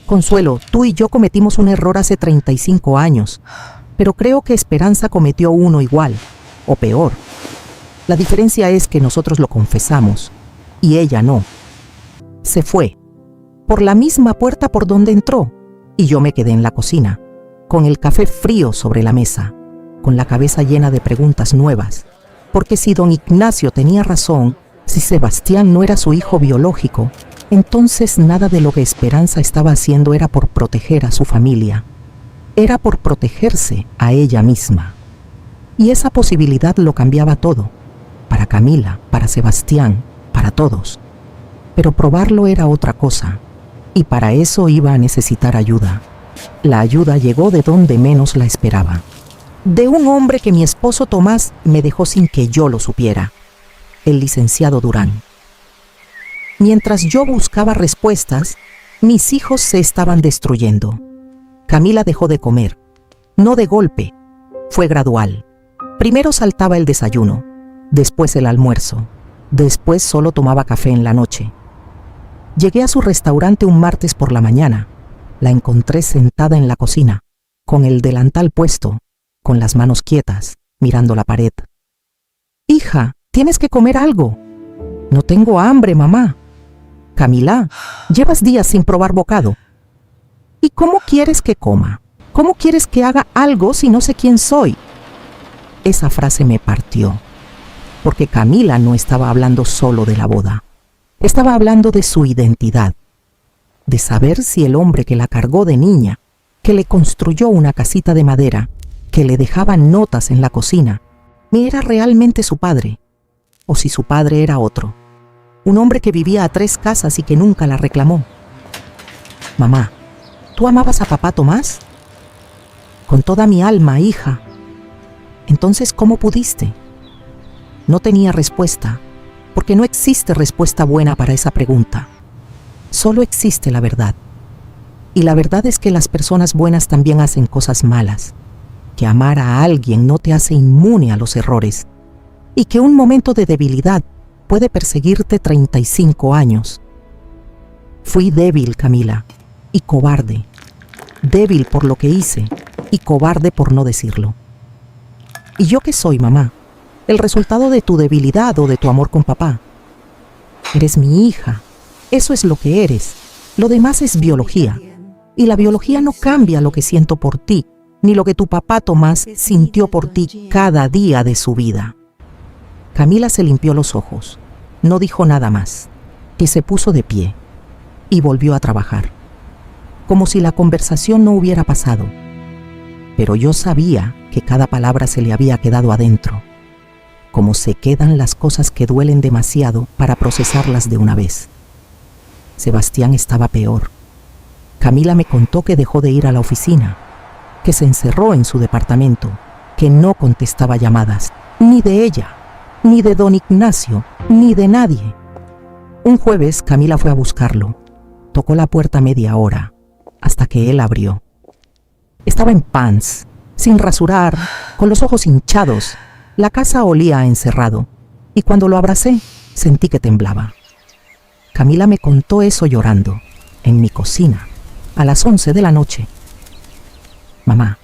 Speaker 1: Consuelo, tú y yo cometimos un error hace 35 años, pero creo que Esperanza cometió uno igual, o peor. La diferencia es que nosotros lo confesamos, y ella no. Se fue, por la misma puerta por donde entró, y yo me quedé en la cocina, con el café frío sobre la mesa, con la cabeza llena de preguntas nuevas, porque si don Ignacio tenía razón, si Sebastián no era su hijo biológico, entonces nada de lo que Esperanza estaba haciendo era por proteger a su familia, era por protegerse a ella misma. Y esa posibilidad lo cambiaba todo, para Camila, para Sebastián, para todos. Pero probarlo era otra cosa, y para eso iba a necesitar ayuda. La ayuda llegó de donde menos la esperaba. De un hombre que mi esposo Tomás me dejó sin que yo lo supiera. el licenciado Durán. Mientras yo buscaba respuestas, mis hijos se estaban destruyendo. Camila dejó de comer, no de golpe, fue gradual. Primero saltaba el desayuno, después el almuerzo, después solo tomaba café en la noche. Llegué a su restaurante un martes por la mañana. La encontré sentada en la cocina, con el delantal puesto, con las manos quietas, mirando la pared. «Hija, tienes que comer algo». «No tengo hambre, mamá». «Camila, llevas días sin probar bocado». «¿Y cómo quieres que coma? ¿Cómo quieres que haga algo si no sé quién soy?». Esa frase me partió, porque Camila no estaba hablando solo de la boda. Estaba hablando de su identidad, de saber si el hombre que la cargó de niña, que le construyó una casita de madera, que le dejaba notas en la cocina, era realmente su padre, o si su padre era otro, un hombre que vivía a 3 casas y que nunca la reclamó. «Mamá, ¿tú amabas a papá Tomás?». «Con toda mi alma, hija». «Entonces, ¿cómo pudiste?». No tenía respuesta, porque no existe respuesta buena para esa pregunta. Solo existe la verdad. Y la verdad es que las personas buenas también hacen cosas malas, que amar a alguien no te hace inmune a los errores, y que un momento de debilidad puede perseguirte 35 años. Fui débil, Camila, y cobarde. Débil por lo que hice, y cobarde por no decirlo. ¿Y yo qué soy, mamá? ¿El resultado de tu debilidad o de tu amor con papá? Eres mi hija. Eso es lo que eres. Lo demás es biología. Y la biología no cambia lo que siento por ti, ni lo que tu papá Tomás sintió por ti cada día de su vida. Camila se limpió los ojos. No dijo nada más, que se puso de pie y volvió a trabajar, como si la conversación no hubiera pasado. Pero yo sabía que cada palabra se le había quedado adentro, como se quedan las cosas que duelen demasiado para procesarlas de una vez. Sebastián estaba peor. Camila me contó que dejó de ir a la oficina, que se encerró en su departamento, que no contestaba llamadas, ni de ella, ni de don Ignacio, ni de nadie. Un jueves Camila fue a buscarlo. Tocó la puerta media hora, hasta que él abrió. Estaba en pants, sin rasurar, con los ojos hinchados. La casa olía a encerrado, y cuando lo abracé, sentí que temblaba. Camila me contó eso llorando, en mi cocina, a las 11 de la noche. «Mamá,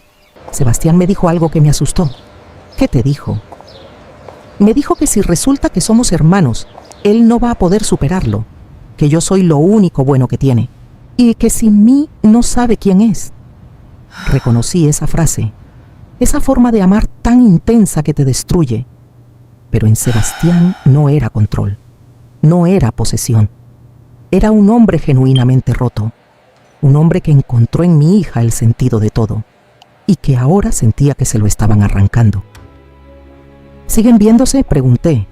Speaker 1: Sebastián me dijo algo que me asustó». «¿Qué te dijo?». «Me dijo que si resulta que somos hermanos, él no va a poder superarlo, que yo soy lo único bueno que tiene, y que sin mí no sabe quién es». Reconocí esa frase, esa forma de amar tan intensa que te destruye. Pero en Sebastián no era control, no era posesión. Era un hombre genuinamente roto, un hombre que encontró en mi hija el sentido de todo, y que ahora sentía que se lo estaban arrancando. ¿Siguen viéndose?, pregunté.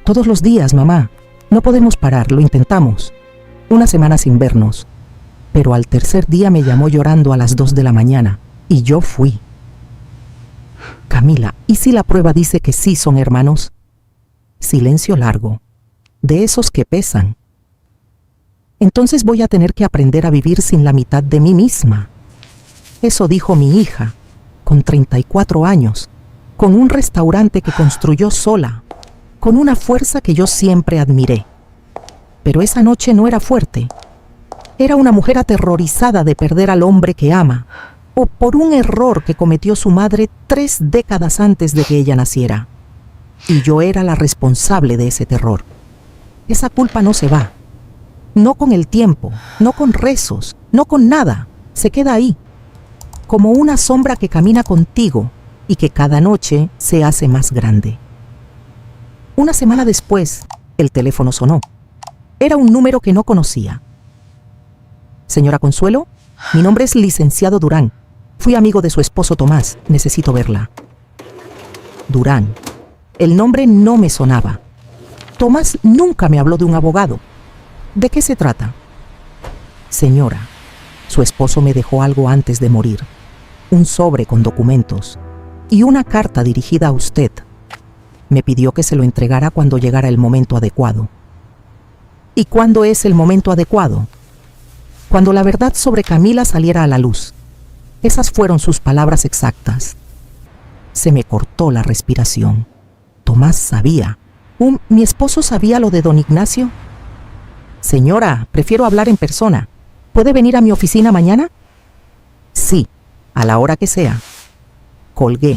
Speaker 1: «Todos los días, mamá. No podemos parar, lo intentamos. Una semana sin vernos. Pero al tercer día me llamó llorando a las 2 de la mañana, y yo fui». «Camila, ¿y si la prueba dice que sí son hermanos?». Silencio largo, de esos que pesan. «Entonces voy a tener que aprender a vivir sin la mitad de mí misma». Eso dijo mi hija, con 34 años, con un restaurante que construyó sola, con una fuerza que yo siempre admiré. Pero esa noche no era fuerte. Era una mujer aterrorizada de perder al hombre que ama, o por un error que cometió su madre 3 décadas antes de que ella naciera. Y yo era la responsable de ese terror. Esa culpa no se va. No con el tiempo, no con rezos, no con nada. Se queda ahí, como una sombra que camina contigo y que cada noche se hace más grande. Una semana después, el teléfono sonó. Era un número que no conocía. «Señora Consuelo, mi nombre es licenciado Durán. Fui amigo de su esposo Tomás. Necesito verla». Durán. El nombre no me sonaba. Tomás nunca me habló de un abogado. ¿De qué se trata? «Señora, su esposo me dejó algo antes de morir. Un sobre con documentos y una carta dirigida a usted. Me pidió que se lo entregara cuando llegara el momento adecuado. ¿Y cuándo es el momento adecuado? Cuando la verdad sobre Camila saliera a la luz. Esas fueron sus palabras exactas. Se me cortó la respiración. Tomás sabía. ¿Mi esposo sabía lo de don Ignacio? Señora, prefiero hablar en persona. ¿Puede venir a mi oficina mañana? Sí, a la hora que sea. Colgué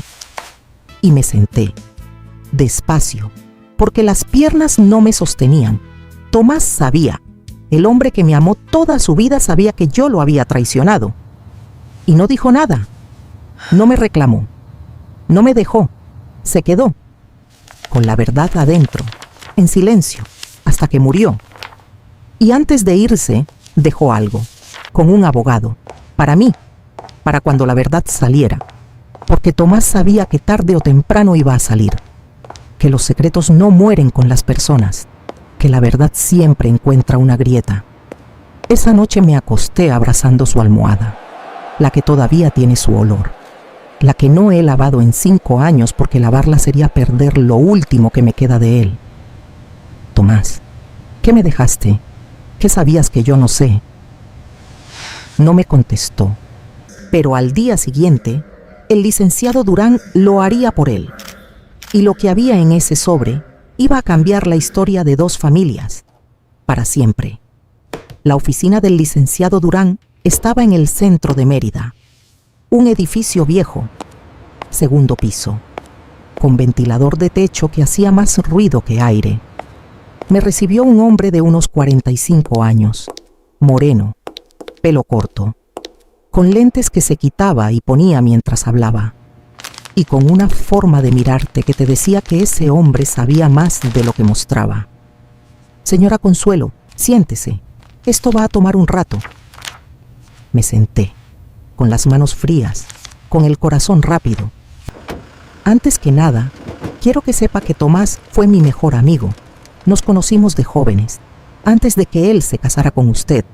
Speaker 1: y me senté, despacio, porque las piernas no me sostenían. Tomás sabía. El hombre que me amó toda su vida sabía que yo lo había traicionado. Y no dijo nada. No me reclamó. No me dejó. Se quedó. Con la verdad adentro, en silencio, hasta que murió. Y antes de irse, dejó algo, con un abogado, para mí, para cuando la verdad saliera. Porque Tomás sabía que tarde o temprano iba a salir. Que los secretos no mueren con las personas. Que la verdad siempre encuentra una grieta. Esa noche me acosté abrazando su almohada, la que todavía tiene su olor, la que no he lavado en 5 años porque lavarla sería perder lo último que me queda de él. Tomás, ¿qué me dejaste? ¿Qué sabías que yo no sé? No me contestó, pero al día siguiente, el licenciado Durán lo haría por él. Y lo que había en ese sobre iba a cambiar la historia de 2 familias, para siempre. La oficina del licenciado Durán estaba en el centro de Mérida. Un edificio viejo, 2º piso, con ventilador de techo que hacía más ruido que aire. Me recibió un hombre de unos 45 años, moreno, pelo corto, con lentes que se quitaba y ponía mientras hablaba, y con una forma de mirarte que te decía que ese hombre sabía más de lo que mostraba. Señora Consuelo, siéntese, esto va a tomar un rato. Me senté, con las manos frías, con el corazón rápido. Antes que nada, quiero que sepa que Tomás fue mi mejor amigo. Nos conocimos de jóvenes, antes de que él se casara con usted,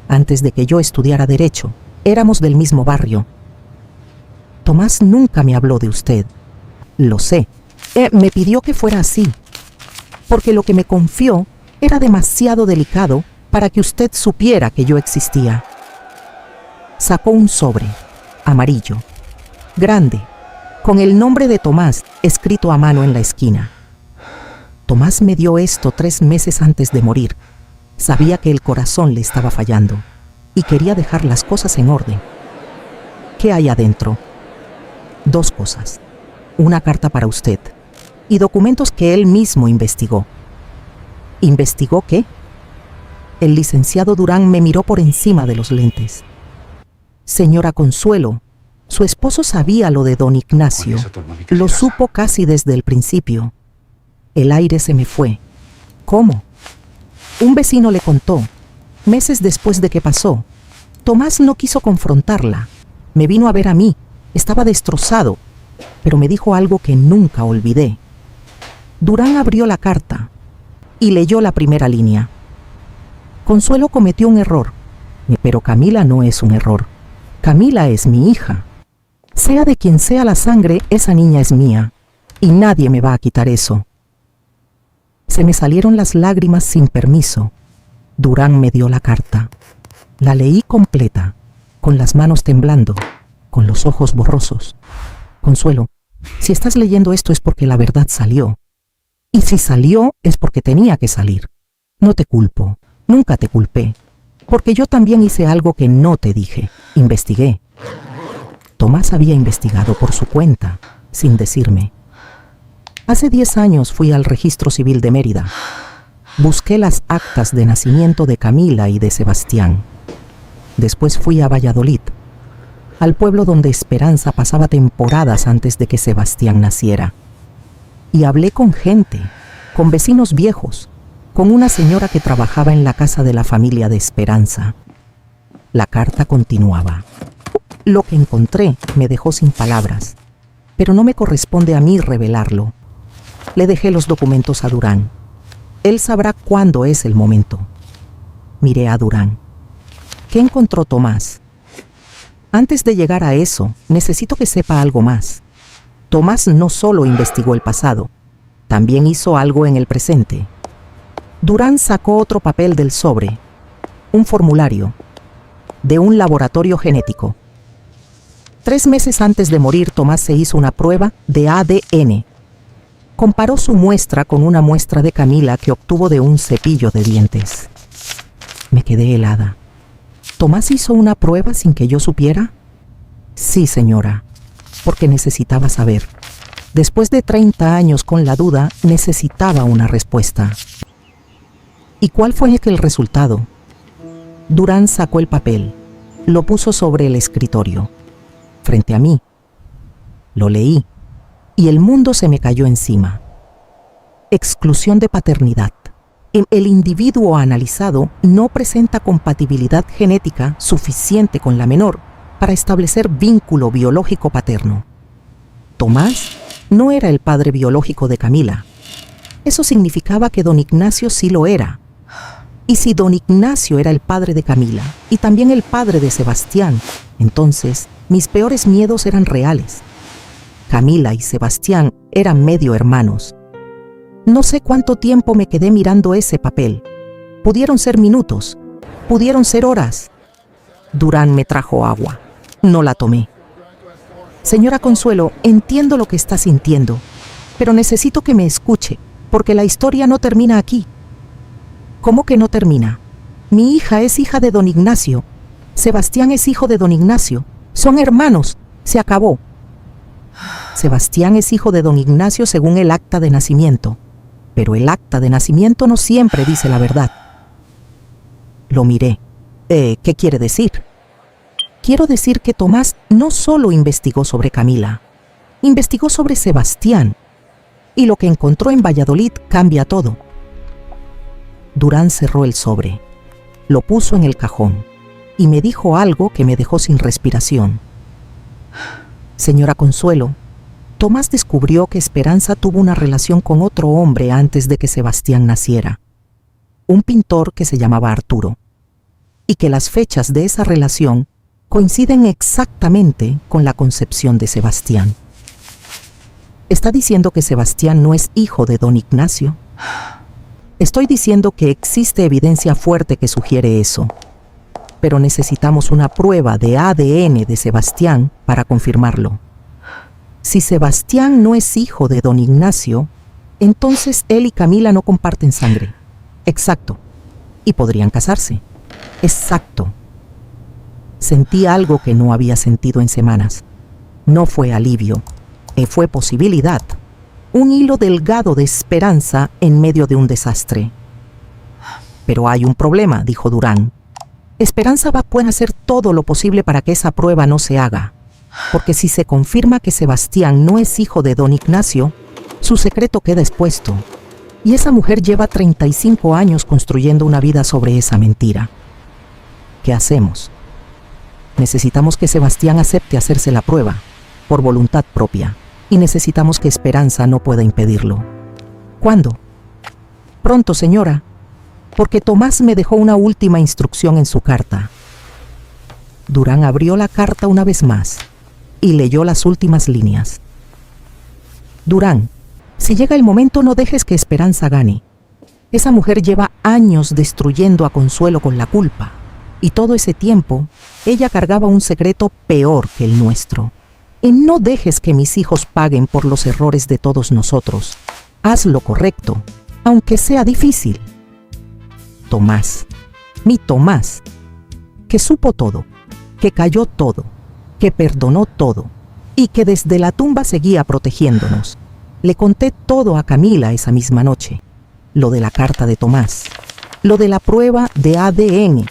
Speaker 1: antes de que yo estudiara Derecho. Éramos del mismo barrio. Tomás nunca me habló de usted. Lo sé. Me pidió que fuera así, porque lo que me confió era demasiado delicado para que usted supiera que yo existía. Sacó un sobre, amarillo, grande, con el nombre de Tomás escrito a mano en la esquina. Tomás me dio esto 3 meses antes de morir. Sabía que el corazón le estaba fallando y quería dejar las cosas en orden. ¿Qué hay adentro? 2 cosas. Una carta para usted y documentos que él mismo investigó. ¿Investigó qué? El licenciado Durán me miró por encima de los lentes. Señora Consuelo, su esposo sabía lo de don Ignacio. Lo supo casi desde el principio. El aire se me fue. ¿Cómo? Un vecino le contó, meses después de que pasó. Tomás no quiso confrontarla. Me vino a ver a mí. Estaba destrozado, pero me dijo algo que nunca olvidé. Durán abrió la carta y leyó la primera línea. Consuelo cometió un error, pero Camila no es un error. Camila es mi hija. Sea de quien sea la sangre, esa niña es mía, y nadie me va a quitar eso. Se me salieron las lágrimas sin permiso. Durán me dio la carta. La leí completa, con las manos temblando, con los ojos borrosos. Consuelo, si estás leyendo esto es porque la verdad salió. Y si salió es porque tenía que salir. No te culpo, nunca te culpé, porque yo también hice algo que no te dije. Investigué. Tomás había investigado por su cuenta, sin decirme. Hace 10 años fui al Registro Civil de Mérida. Busqué las actas de nacimiento de Camila y de Sebastián. Después fui a Valladolid, al pueblo donde Esperanza pasaba temporadas antes de que Sebastián naciera. Y hablé con gente, con vecinos viejos, con una señora que trabajaba en la casa de la familia de Esperanza. La carta continuaba. Lo que encontré me dejó sin palabras, pero no me corresponde a mí revelarlo. Le dejé los documentos a Durán. Él sabrá cuándo es el momento. Miré a Durán. ¿Qué encontró Tomás? Antes de llegar a eso, necesito que sepa algo más. Tomás no solo investigó el pasado, también hizo algo en el presente. Durán sacó otro papel del sobre, un formulario, de un laboratorio genético. 3 meses antes de morir, Tomás se hizo una prueba de ADN. Comparó su muestra con una muestra de Camila que obtuvo de un cepillo de dientes. Me quedé helada. ¿Tomás hizo una prueba sin que yo supiera? Sí, señora, porque necesitaba saber. Después de 30 años con la duda, necesitaba una respuesta. ¿Y cuál fue el resultado? Durán sacó el papel, lo puso sobre el escritorio, frente a mí. Lo leí y el mundo se me cayó encima. Exclusión de paternidad. El individuo analizado no presenta compatibilidad genética suficiente con la menor para establecer vínculo biológico paterno. Tomás no era el padre biológico de Camila. Eso significaba que don Ignacio sí lo era. Y si don Ignacio era el padre de Camila y también el padre de Sebastián, entonces mis peores miedos eran reales. Camila y Sebastián eran medio hermanos. No sé cuánto tiempo me quedé mirando ese papel. Pudieron ser minutos, pudieron ser horas. Durán me trajo agua. No la tomé. Señora Consuelo, entiendo lo que está sintiendo, pero necesito que me escuche, porque la historia no termina aquí. ¿Cómo que no termina? Mi hija es hija de don Ignacio. Sebastián es hijo de don Ignacio. Son hermanos. Se acabó. Sebastián es hijo de don Ignacio según el acta de nacimiento, pero el acta de nacimiento no siempre dice la verdad. Lo miré. ¿Qué quiere decir? Quiero decir que Tomás no solo investigó sobre Camila, investigó sobre Sebastián, y lo que encontró en Valladolid cambia todo. Durán cerró el sobre, lo puso en el cajón y me dijo algo que me dejó sin respiración. Señora Consuelo, Tomás descubrió que Esperanza tuvo una relación con otro hombre antes de que Sebastián naciera, un pintor que se llamaba Arturo, y que las fechas de esa relación coinciden exactamente con la concepción de Sebastián. ¿Está diciendo que Sebastián no es hijo de don Ignacio? Estoy diciendo que existe evidencia fuerte que sugiere eso, pero necesitamos una prueba de ADN de Sebastián para confirmarlo. Si Sebastián no es hijo de don Ignacio, entonces él y Camila no comparten sangre. Exacto. Y podrían casarse. Exacto. Sentí algo que no había sentido en semanas. No fue alivio, fue posibilidad. Un hilo delgado de esperanza en medio de un desastre. Pero hay un problema, dijo Durán. Esperanza puede hacer todo lo posible para que esa prueba no se haga. Porque si se confirma que Sebastián no es hijo de don Ignacio, su secreto queda expuesto. Y esa mujer lleva 35 años construyendo una vida sobre esa mentira. ¿Qué hacemos? Necesitamos que Sebastián acepte hacerse la prueba, por voluntad propia. Y necesitamos que Esperanza no pueda impedirlo. ¿Cuándo? Pronto, señora, porque Tomás me dejó una última instrucción en su carta. Durán abrió la carta una vez más y leyó las últimas líneas. Durán, si llega el momento no dejes que Esperanza gane. Esa mujer lleva años destruyendo a Consuelo con la culpa, y todo ese tiempo ella cargaba un secreto peor que el nuestro. Y no dejes que mis hijos paguen por los errores de todos nosotros. Haz lo correcto, aunque sea difícil. Tomás, mi Tomás, que supo todo, que cayó todo, que perdonó todo y que desde la tumba seguía protegiéndonos. Le conté todo a Camila esa misma noche. Lo de la carta de Tomás, lo de la prueba de ADN,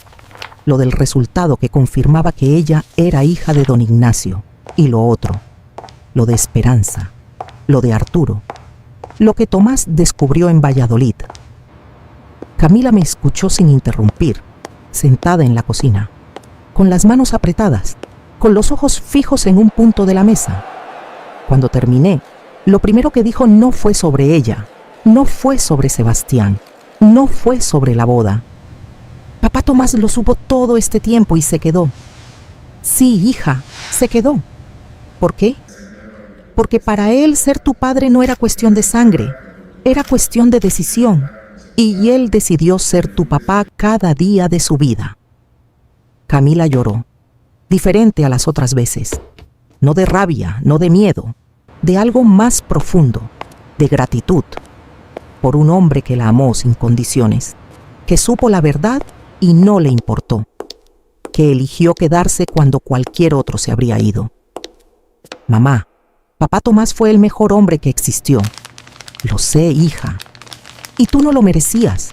Speaker 1: lo del resultado que confirmaba que ella era hija de don Ignacio. Y lo otro, lo de Esperanza, lo de Arturo, lo que Tomás descubrió en Valladolid. Camila me escuchó sin interrumpir, sentada en la cocina, con las manos apretadas, con los ojos fijos en un punto de la mesa. Cuando terminé, lo primero que dijo no fue sobre ella, no fue sobre Sebastián, no fue sobre la boda. Papá Tomás lo supo todo este tiempo y se quedó. Sí, hija, se quedó. ¿Por qué? Porque para él ser tu padre no era cuestión de sangre, Era cuestión de decisión, y él decidió ser tu papá cada día de su vida. Camila lloró, diferente a las otras veces. No de rabia, no de miedo, de algo más profundo, de gratitud, por un hombre que la amó sin condiciones, que supo la verdad y no le importó, que eligió quedarse cuando cualquier otro se habría ido. Mamá, papá Tomás fue el mejor hombre que existió. Lo sé, hija. Y tú no lo merecías.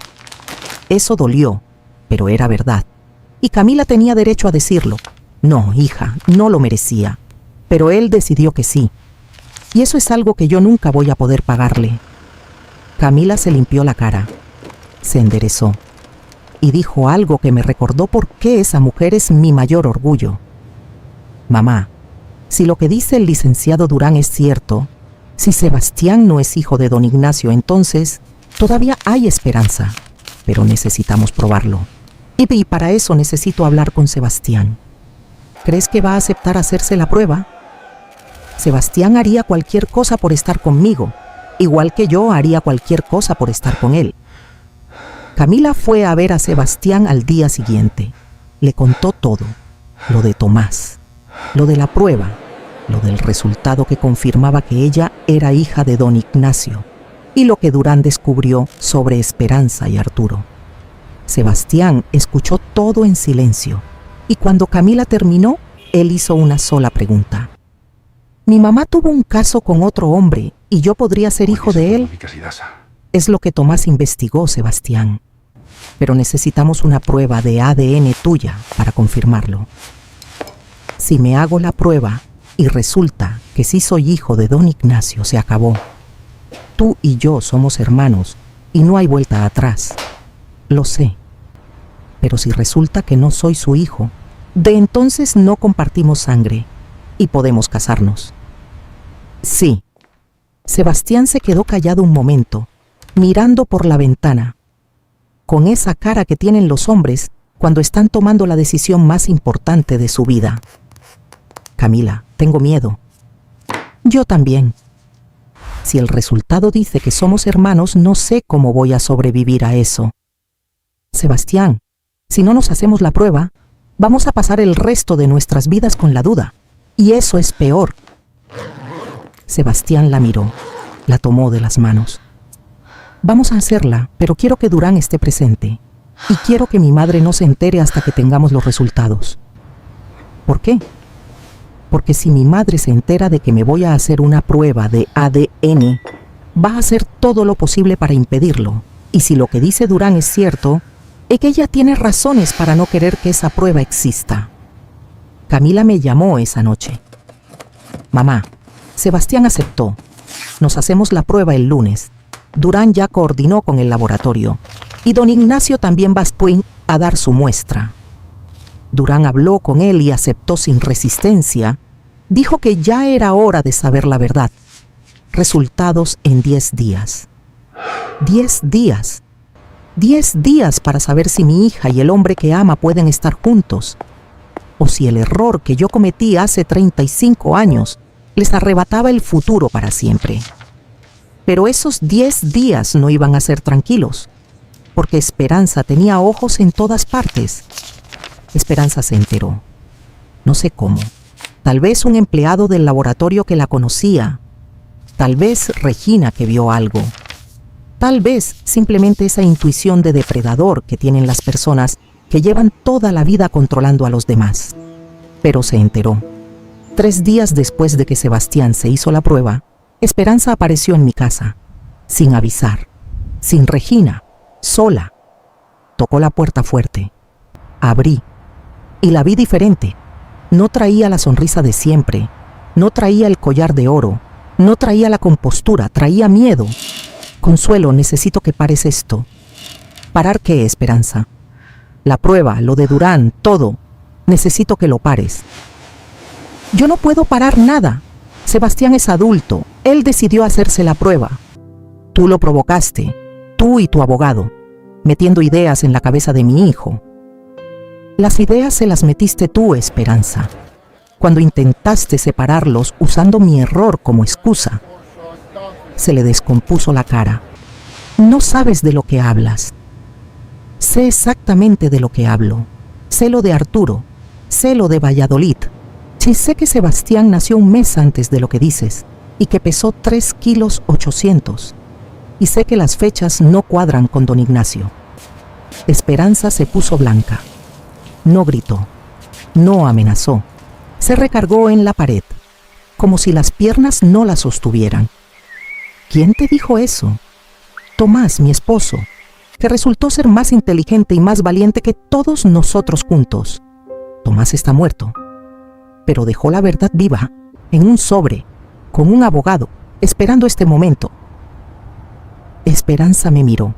Speaker 1: Eso dolió, pero era verdad. Y Camila tenía derecho a decirlo. No, hija, no lo merecía. Pero él decidió que sí. Y eso es algo que yo nunca voy a poder pagarle. Camila se limpió la cara, se enderezó y dijo algo que me recordó por qué esa mujer es mi mayor orgullo. Mamá, si lo que dice el licenciado Durán es cierto, si Sebastián no es hijo de don Ignacio, entonces todavía hay esperanza, pero necesitamos probarlo. Y para eso necesito hablar con Sebastián. ¿Crees que va a aceptar hacerse la prueba? Sebastián haría cualquier cosa por estar conmigo, igual que yo haría cualquier cosa por estar con él. Camila fue a ver a Sebastián al día siguiente. Le contó todo, lo de Tomás, lo de la prueba, lo del resultado que confirmaba que ella era hija de don Ignacio y lo que Durán descubrió sobre Esperanza y Arturo. Sebastián escuchó todo en silencio y cuando Camila terminó, él hizo una sola pregunta. Mi mamá tuvo un caso con otro hombre y yo podría ser hijo de él. Es lo que Tomás investigó, Sebastián. Pero necesitamos una prueba de ADN tuya para confirmarlo. Si me hago la prueba y resulta que sí soy hijo de don Ignacio, se acabó. Tú y yo somos hermanos y no hay vuelta atrás. Lo sé. Pero si resulta que no soy su hijo, de entonces no compartimos sangre y podemos casarnos. Sí. Sebastián se quedó callado un momento, mirando por la ventana, con esa cara que tienen los hombres cuando están tomando la decisión más importante de su vida. Camila, tengo miedo. Yo también. Si el resultado dice que somos hermanos, no sé cómo voy a sobrevivir a eso. Sebastián, si no nos hacemos la prueba, vamos a pasar el resto de nuestras vidas con la duda. Y eso es peor. Sebastián la miró, la tomó de las manos. Vamos a hacerla, pero quiero que Durán esté presente. Y quiero que mi madre no se entere hasta que tengamos los resultados. ¿Por qué? Porque si mi madre se entera de que me voy a hacer una prueba de ADN, va a hacer todo lo posible para impedirlo. Y si lo que dice Durán es cierto, es que ella tiene razones para no querer que esa prueba exista. Camila me llamó esa noche. Mamá, Sebastián aceptó. Nos hacemos la prueba el lunes. Durán ya coordinó con el laboratorio. Y don Ignacio también va a dar su muestra. Durán habló con él y aceptó sin resistencia. Dijo que ya era hora de saber la verdad. Resultados en 10 días. 10 días. 10 días para saber si mi hija y el hombre que ama pueden estar juntos. O si el error que yo cometí hace 35 años les arrebataba el futuro para siempre. Pero esos 10 días no iban a ser tranquilos, porque Esperanza tenía ojos en todas partes. Esperanza se enteró. No sé cómo. Tal vez un empleado del laboratorio que la conocía. Tal vez Regina que vio algo. Tal vez simplemente esa intuición de depredador que tienen las personas que llevan toda la vida controlando a los demás. Pero se enteró. 3 días después de que Sebastián se hizo la prueba, Esperanza apareció en mi casa, sin avisar, sin Regina, sola. Tocó la puerta fuerte. Abrí y la vi diferente. No traía la sonrisa de siempre, no traía el collar de oro, no traía la compostura, traía miedo. Consuelo, necesito que pares esto. ¿Parar qué, Esperanza? La prueba, lo de Durán, todo. Necesito que lo pares. Yo no puedo parar nada. Sebastián es adulto. Él decidió hacerse la prueba. Tú lo provocaste, tú y tu abogado, metiendo ideas en la cabeza de mi hijo. Las ideas se las metiste tú, Esperanza, cuando intentaste separarlos usando mi error como excusa. Se le descompuso la cara. No sabes de lo que hablas. Sé exactamente de lo que hablo. Sé lo de Arturo. Sé lo de Valladolid. Sí sé que Sebastián nació un mes antes de lo que dices y que pesó 3,8 kilos. Y sé que las fechas no cuadran con don Ignacio. Esperanza se puso blanca. No gritó. No amenazó. Se recargó en la pared, como si las piernas no la sostuvieran. ¿Quién te dijo eso? Tomás, mi esposo, que resultó ser más inteligente y más valiente que todos nosotros juntos. Tomás está muerto, pero dejó la verdad viva, en un sobre, con un abogado, esperando este momento. Esperanza me miró,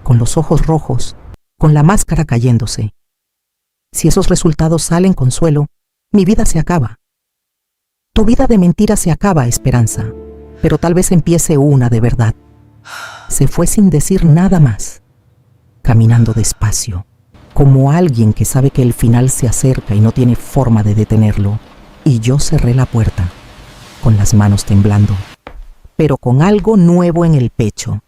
Speaker 1: con los ojos rojos, con la máscara cayéndose. Si esos resultados salen, Consuelo, mi vida se acaba. Tu vida de mentira se acaba, Esperanza, pero tal vez empiece una de verdad. Se fue sin decir nada más, caminando despacio, como alguien que sabe que el final se acerca y no tiene forma de detenerlo. Y yo cerré la puerta, con las manos temblando, pero con algo nuevo en el pecho.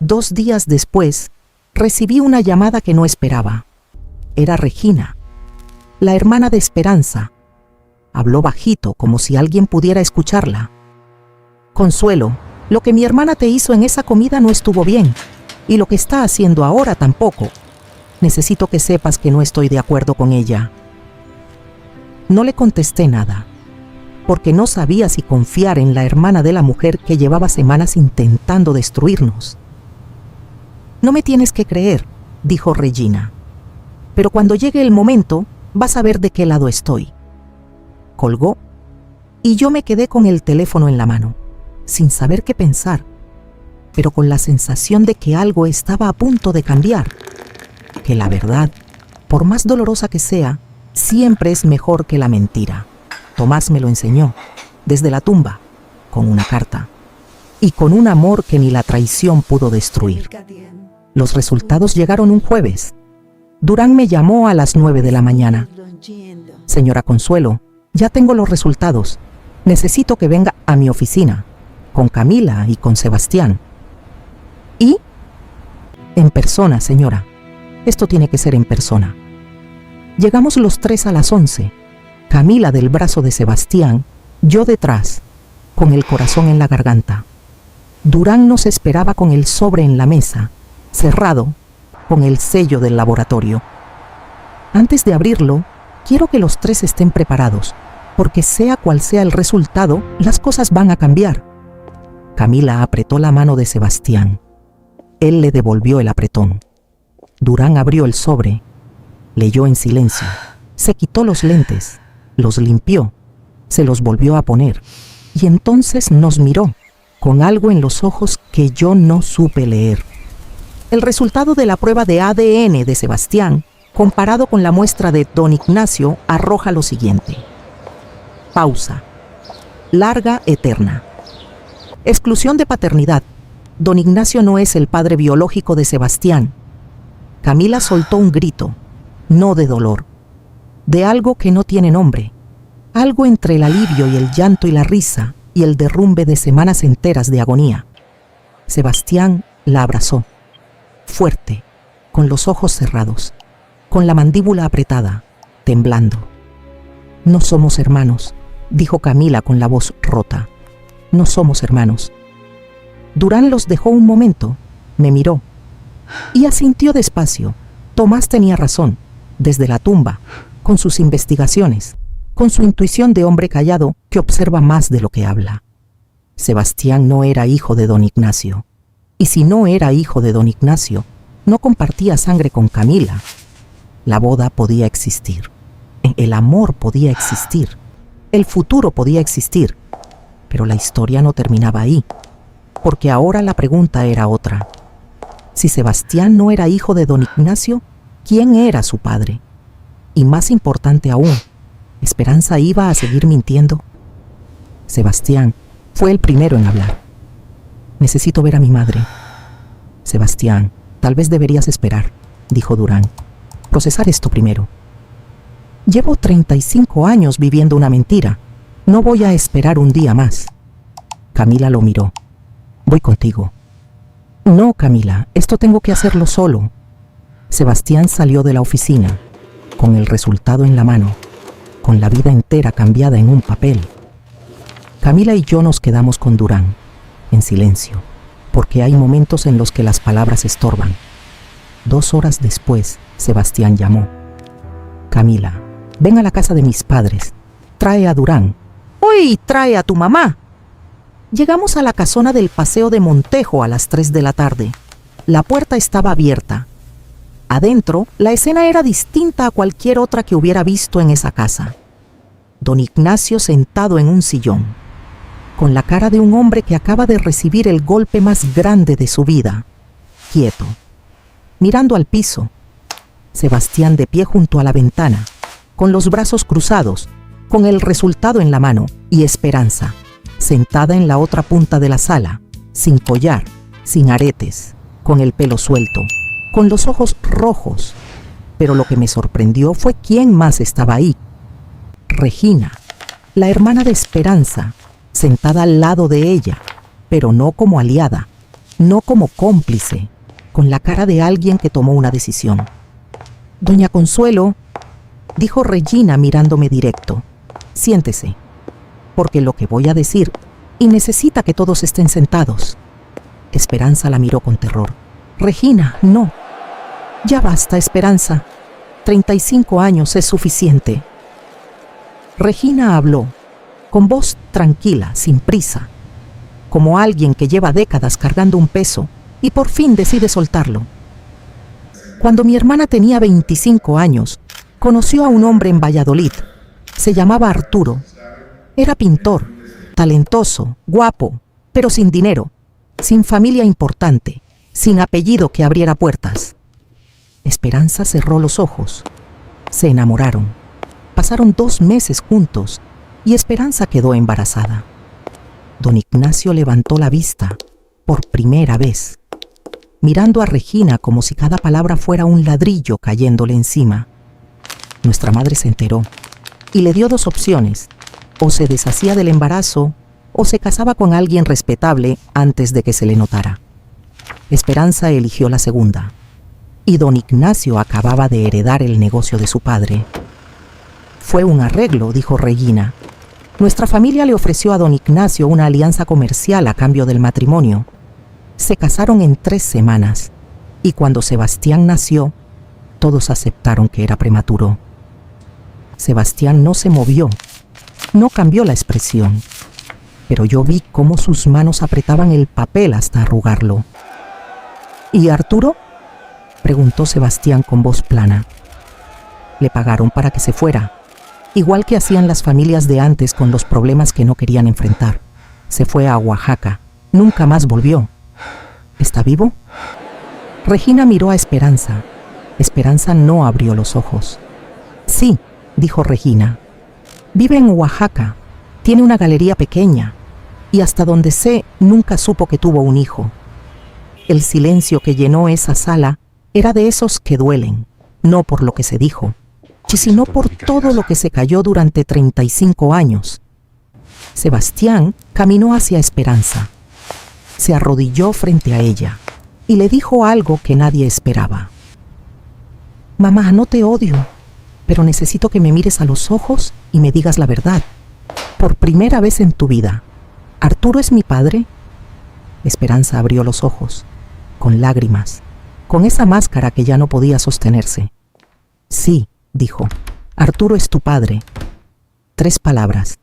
Speaker 1: 2 días después, recibí una llamada que no esperaba. Era Regina, la hermana de Esperanza. Habló bajito, como si alguien pudiera escucharla. Consuelo, lo que mi hermana te hizo en esa comida no estuvo bien, y lo que está haciendo ahora tampoco. Necesito que sepas que no estoy de acuerdo con ella. No le contesté nada, porque no sabía si confiar en la hermana de la mujer que llevaba semanas intentando destruirnos. No me tienes que creer, dijo Regina, pero cuando llegue el momento vas a ver de qué lado estoy. Colgó y yo me quedé con el teléfono en la mano, sin saber qué pensar, pero con la sensación de que algo estaba a punto de cambiar, que la verdad, por más dolorosa que sea, siempre es mejor que la mentira. Tomás me lo enseñó, desde la tumba, con una carta, y con un amor que ni la traición pudo destruir. Los resultados llegaron un jueves. Durán me llamó a las 9 de la mañana. Señora Consuelo, ya tengo los resultados. Necesito que venga a mi oficina, con Camila y con Sebastián. ¿Y? En persona, señora. Esto tiene que ser en persona. Llegamos los 3 a las 11. Camila del brazo de Sebastián, yo detrás, con el corazón en la garganta. Durán nos esperaba con el sobre en la mesa, cerrado, con el sello del laboratorio. Antes de abrirlo, quiero que los 3 estén preparados, porque sea cual sea el resultado, las cosas van a cambiar. Camila apretó la mano de Sebastián. Él le devolvió el apretón. Durán abrió el sobre, leyó en silencio, se quitó los lentes, los limpió, se los volvió a poner, y entonces nos miró, con algo en los ojos que yo no supe leer. El resultado de la prueba de ADN de Sebastián, comparado con la muestra de don Ignacio, arroja lo siguiente. Pausa. Larga, eterna. Exclusión de paternidad. Don Ignacio no es el padre biológico de Sebastián. Camila soltó un grito, no de dolor, de algo que no tiene nombre, algo entre el alivio y el llanto y la risa y el derrumbe de semanas enteras de agonía. Sebastián la abrazó, fuerte, con los ojos cerrados, con la mandíbula apretada, temblando. No somos hermanos, dijo Camila con la voz rota. No somos hermanos. Durán los dejó un momento, me miró y asintió despacio. Tomás tenía razón, desde la tumba, con sus investigaciones, con su intuición de hombre callado que observa más de lo que habla. Sebastián no era hijo de don Ignacio, y si no era hijo de don Ignacio, no compartía sangre con Camila. La boda podía existir, el amor podía existir, el futuro podía existir, pero la historia no terminaba ahí, porque ahora la pregunta era otra. Si Sebastián no era hijo de don Ignacio, ¿quién era su padre? Y más importante aún, ¿Esperanza iba a seguir mintiendo? Sebastián fue el primero en hablar. Necesito ver a mi madre. Sebastián, tal vez deberías esperar, dijo Durán. Procesar esto primero. Llevo 35 años viviendo una mentira. No voy a esperar un día más. Camila lo miró. Voy contigo. No, Camila, esto tengo que hacerlo solo. Sebastián salió de la oficina, con el resultado en la mano, con la vida entera cambiada en un papel. Camila y yo nos quedamos con Durán, en silencio, porque hay momentos en los que las palabras estorban. 2 horas después, Sebastián llamó. Camila, ven a la casa de mis padres. Trae a Durán. ¡Uy! Trae a tu mamá. Llegamos a la casona del Paseo de Montejo a las 3 de la tarde. La puerta estaba abierta. Adentro, la escena era distinta a cualquier otra que hubiera visto en esa casa. Don Ignacio sentado en un sillón, con la cara de un hombre que acaba de recibir el golpe más grande de su vida, quieto, mirando al piso. Sebastián de pie junto a la ventana, con los brazos cruzados, con el resultado en la mano, y Esperanza, sentada en la otra punta de la sala, sin collar, sin aretes, con el pelo suelto, con los ojos rojos. Pero lo que me sorprendió fue quién más estaba ahí. Regina, la hermana de Esperanza, sentada al lado de ella, pero no como aliada, no como cómplice, con la cara de alguien que tomó una decisión. Doña Consuelo, dijo Regina mirándome directo, siéntese, porque lo que voy a decir, y necesita que todos estén sentados. Esperanza la miró con terror. Regina, no. Ya basta, Esperanza. 35 años es suficiente. Regina habló, con voz tranquila, sin prisa, como alguien que lleva décadas cargando un peso y por fin decide soltarlo. Cuando mi hermana tenía 25 años, conoció a un hombre en Valladolid. Se llamaba Arturo. Era pintor, talentoso, guapo, pero sin dinero, sin familia importante, sin apellido que abriera puertas. Esperanza cerró los ojos. Se enamoraron. Pasaron 2 meses juntos y Esperanza quedó embarazada. Don Ignacio levantó la vista, por primera vez, mirando a Regina como si cada palabra fuera un ladrillo cayéndole encima. Nuestra madre se enteró y le dio 2 opciones: o se deshacía del embarazo o se casaba con alguien respetable antes de que se le notara. Esperanza eligió la segunda, y don Ignacio acababa de heredar el negocio de su padre. Fue un arreglo, dijo Regina. Nuestra familia le ofreció a don Ignacio una alianza comercial a cambio del matrimonio. Se casaron en 3 semanas, y cuando Sebastián nació, todos aceptaron que era prematuro. Sebastián no se movió, no cambió la expresión, pero yo vi cómo sus manos apretaban el papel hasta arrugarlo. ¿Y Arturo?, preguntó Sebastián con voz plana. Le pagaron para que se fuera, igual que hacían las familias de antes con los problemas que no querían enfrentar. Se fue a Oaxaca, nunca más volvió. ¿Está vivo? Regina miró a Esperanza. Esperanza no abrió los ojos. Sí, dijo Regina. Vive en Oaxaca, tiene una galería pequeña, y hasta donde sé, nunca supo que tuvo un hijo. El silencio que llenó esa sala era de esos que duelen, no por lo que se dijo, sino por todo lo que se cayó durante 35 años. Sebastián caminó hacia Esperanza. Se arrodilló frente a ella y le dijo algo que nadie esperaba. Mamá, no te odio, pero necesito que me mires a los ojos y me digas la verdad. Por primera vez en tu vida, ¿Arturo es mi padre? Esperanza abrió los ojos, con lágrimas, con esa máscara que ya no podía sostenerse. Sí, dijo, Arturo es tu padre. 3 palabras,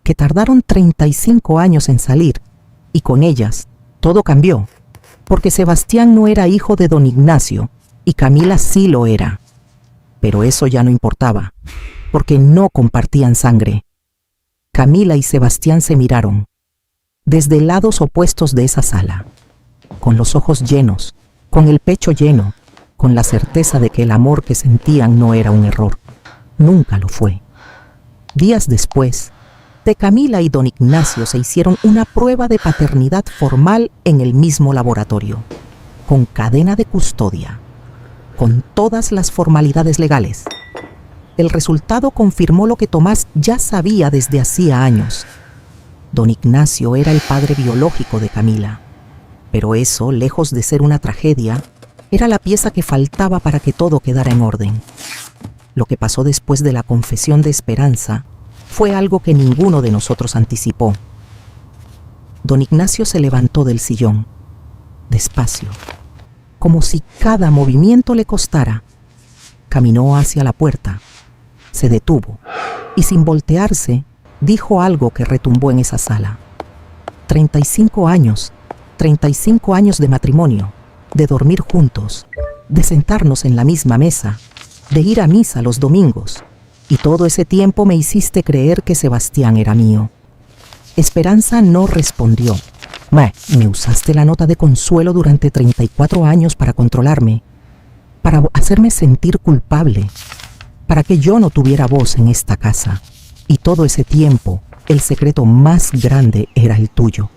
Speaker 1: que tardaron 35 años en salir, y con ellas todo cambió, porque Sebastián no era hijo de don Ignacio, y Camila sí lo era. Pero eso ya no importaba, porque no compartían sangre. Camila y Sebastián se miraron, desde lados opuestos de esa sala, con los ojos llenos, con el pecho lleno, con la certeza de que el amor que sentían no era un error. Nunca lo fue. Días después, de Camila y don Ignacio se hicieron una prueba de paternidad formal en el mismo laboratorio, con cadena de custodia, con todas las formalidades legales. El resultado confirmó lo que Tomás ya sabía desde hacía años. Don Ignacio era el padre biológico de Camila. Pero eso, lejos de ser una tragedia, era la pieza que faltaba para que todo quedara en orden. Lo que pasó después de la confesión de Esperanza fue algo que ninguno de nosotros anticipó. Don Ignacio se levantó del sillón, despacio, como si cada movimiento le costara. Caminó hacia la puerta, se detuvo y sin voltearse dijo algo que retumbó en esa sala. 35 años de matrimonio, de dormir juntos, de sentarnos en la misma mesa, de ir a misa los domingos, y todo ese tiempo me hiciste creer que Sebastián era mío. Esperanza no respondió. Me usaste la nota de consuelo durante 34 años para controlarme, para hacerme sentir culpable, para que yo no tuviera voz en esta casa. Y todo ese tiempo, el secreto más grande era el tuyo.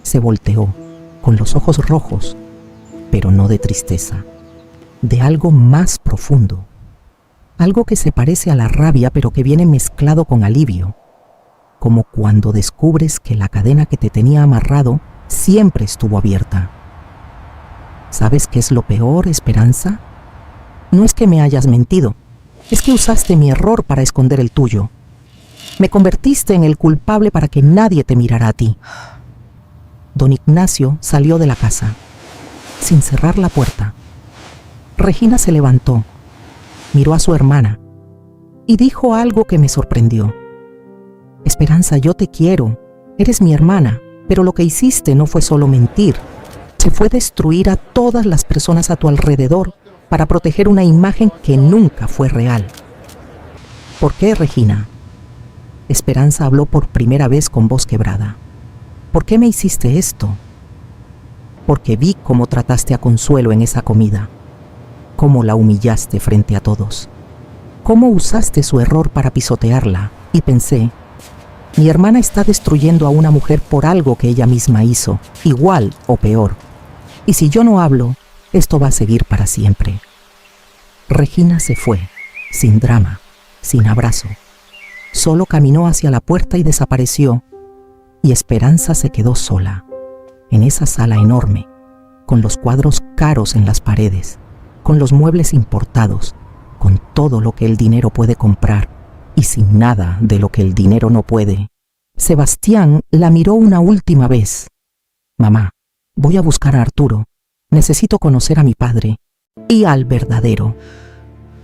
Speaker 1: Se volteó, con los ojos rojos, pero no de tristeza, de algo más profundo. Algo que se parece a la rabia, pero que viene mezclado con alivio. Como cuando descubres que la cadena que te tenía amarrado siempre estuvo abierta. ¿Sabes qué es lo peor, Esperanza? No es que me hayas mentido, es que usaste mi error para esconder el tuyo. Me convertiste en el culpable para que nadie te mirara a ti. Don Ignacio salió de la casa, sin cerrar la puerta. Regina se levantó, miró a su hermana y dijo algo que me sorprendió. Esperanza, yo te quiero, eres mi hermana, pero lo que hiciste no fue solo mentir, se fue destruir a todas las personas a tu alrededor para proteger una imagen que nunca fue real. ¿Por qué, Regina? Esperanza habló por primera vez con voz quebrada. ¿Por qué me hiciste esto? Porque vi cómo trataste a Consuelo en esa comida, cómo la humillaste frente a todos, cómo usaste su error para pisotearla, y pensé, mi hermana está destruyendo a una mujer por algo que ella misma hizo, igual o peor. Y si yo no hablo, esto va a seguir para siempre. Regina se fue, sin drama, sin abrazo. Solo caminó hacia la puerta y desapareció, y Esperanza se quedó sola, en esa sala enorme, con los cuadros caros en las paredes, con los muebles importados, con todo lo que el dinero puede comprar, y sin nada de lo que el dinero no puede. Sebastián la miró una última vez. Mamá, voy a buscar a Arturo. Necesito conocer a mi padre y al verdadero.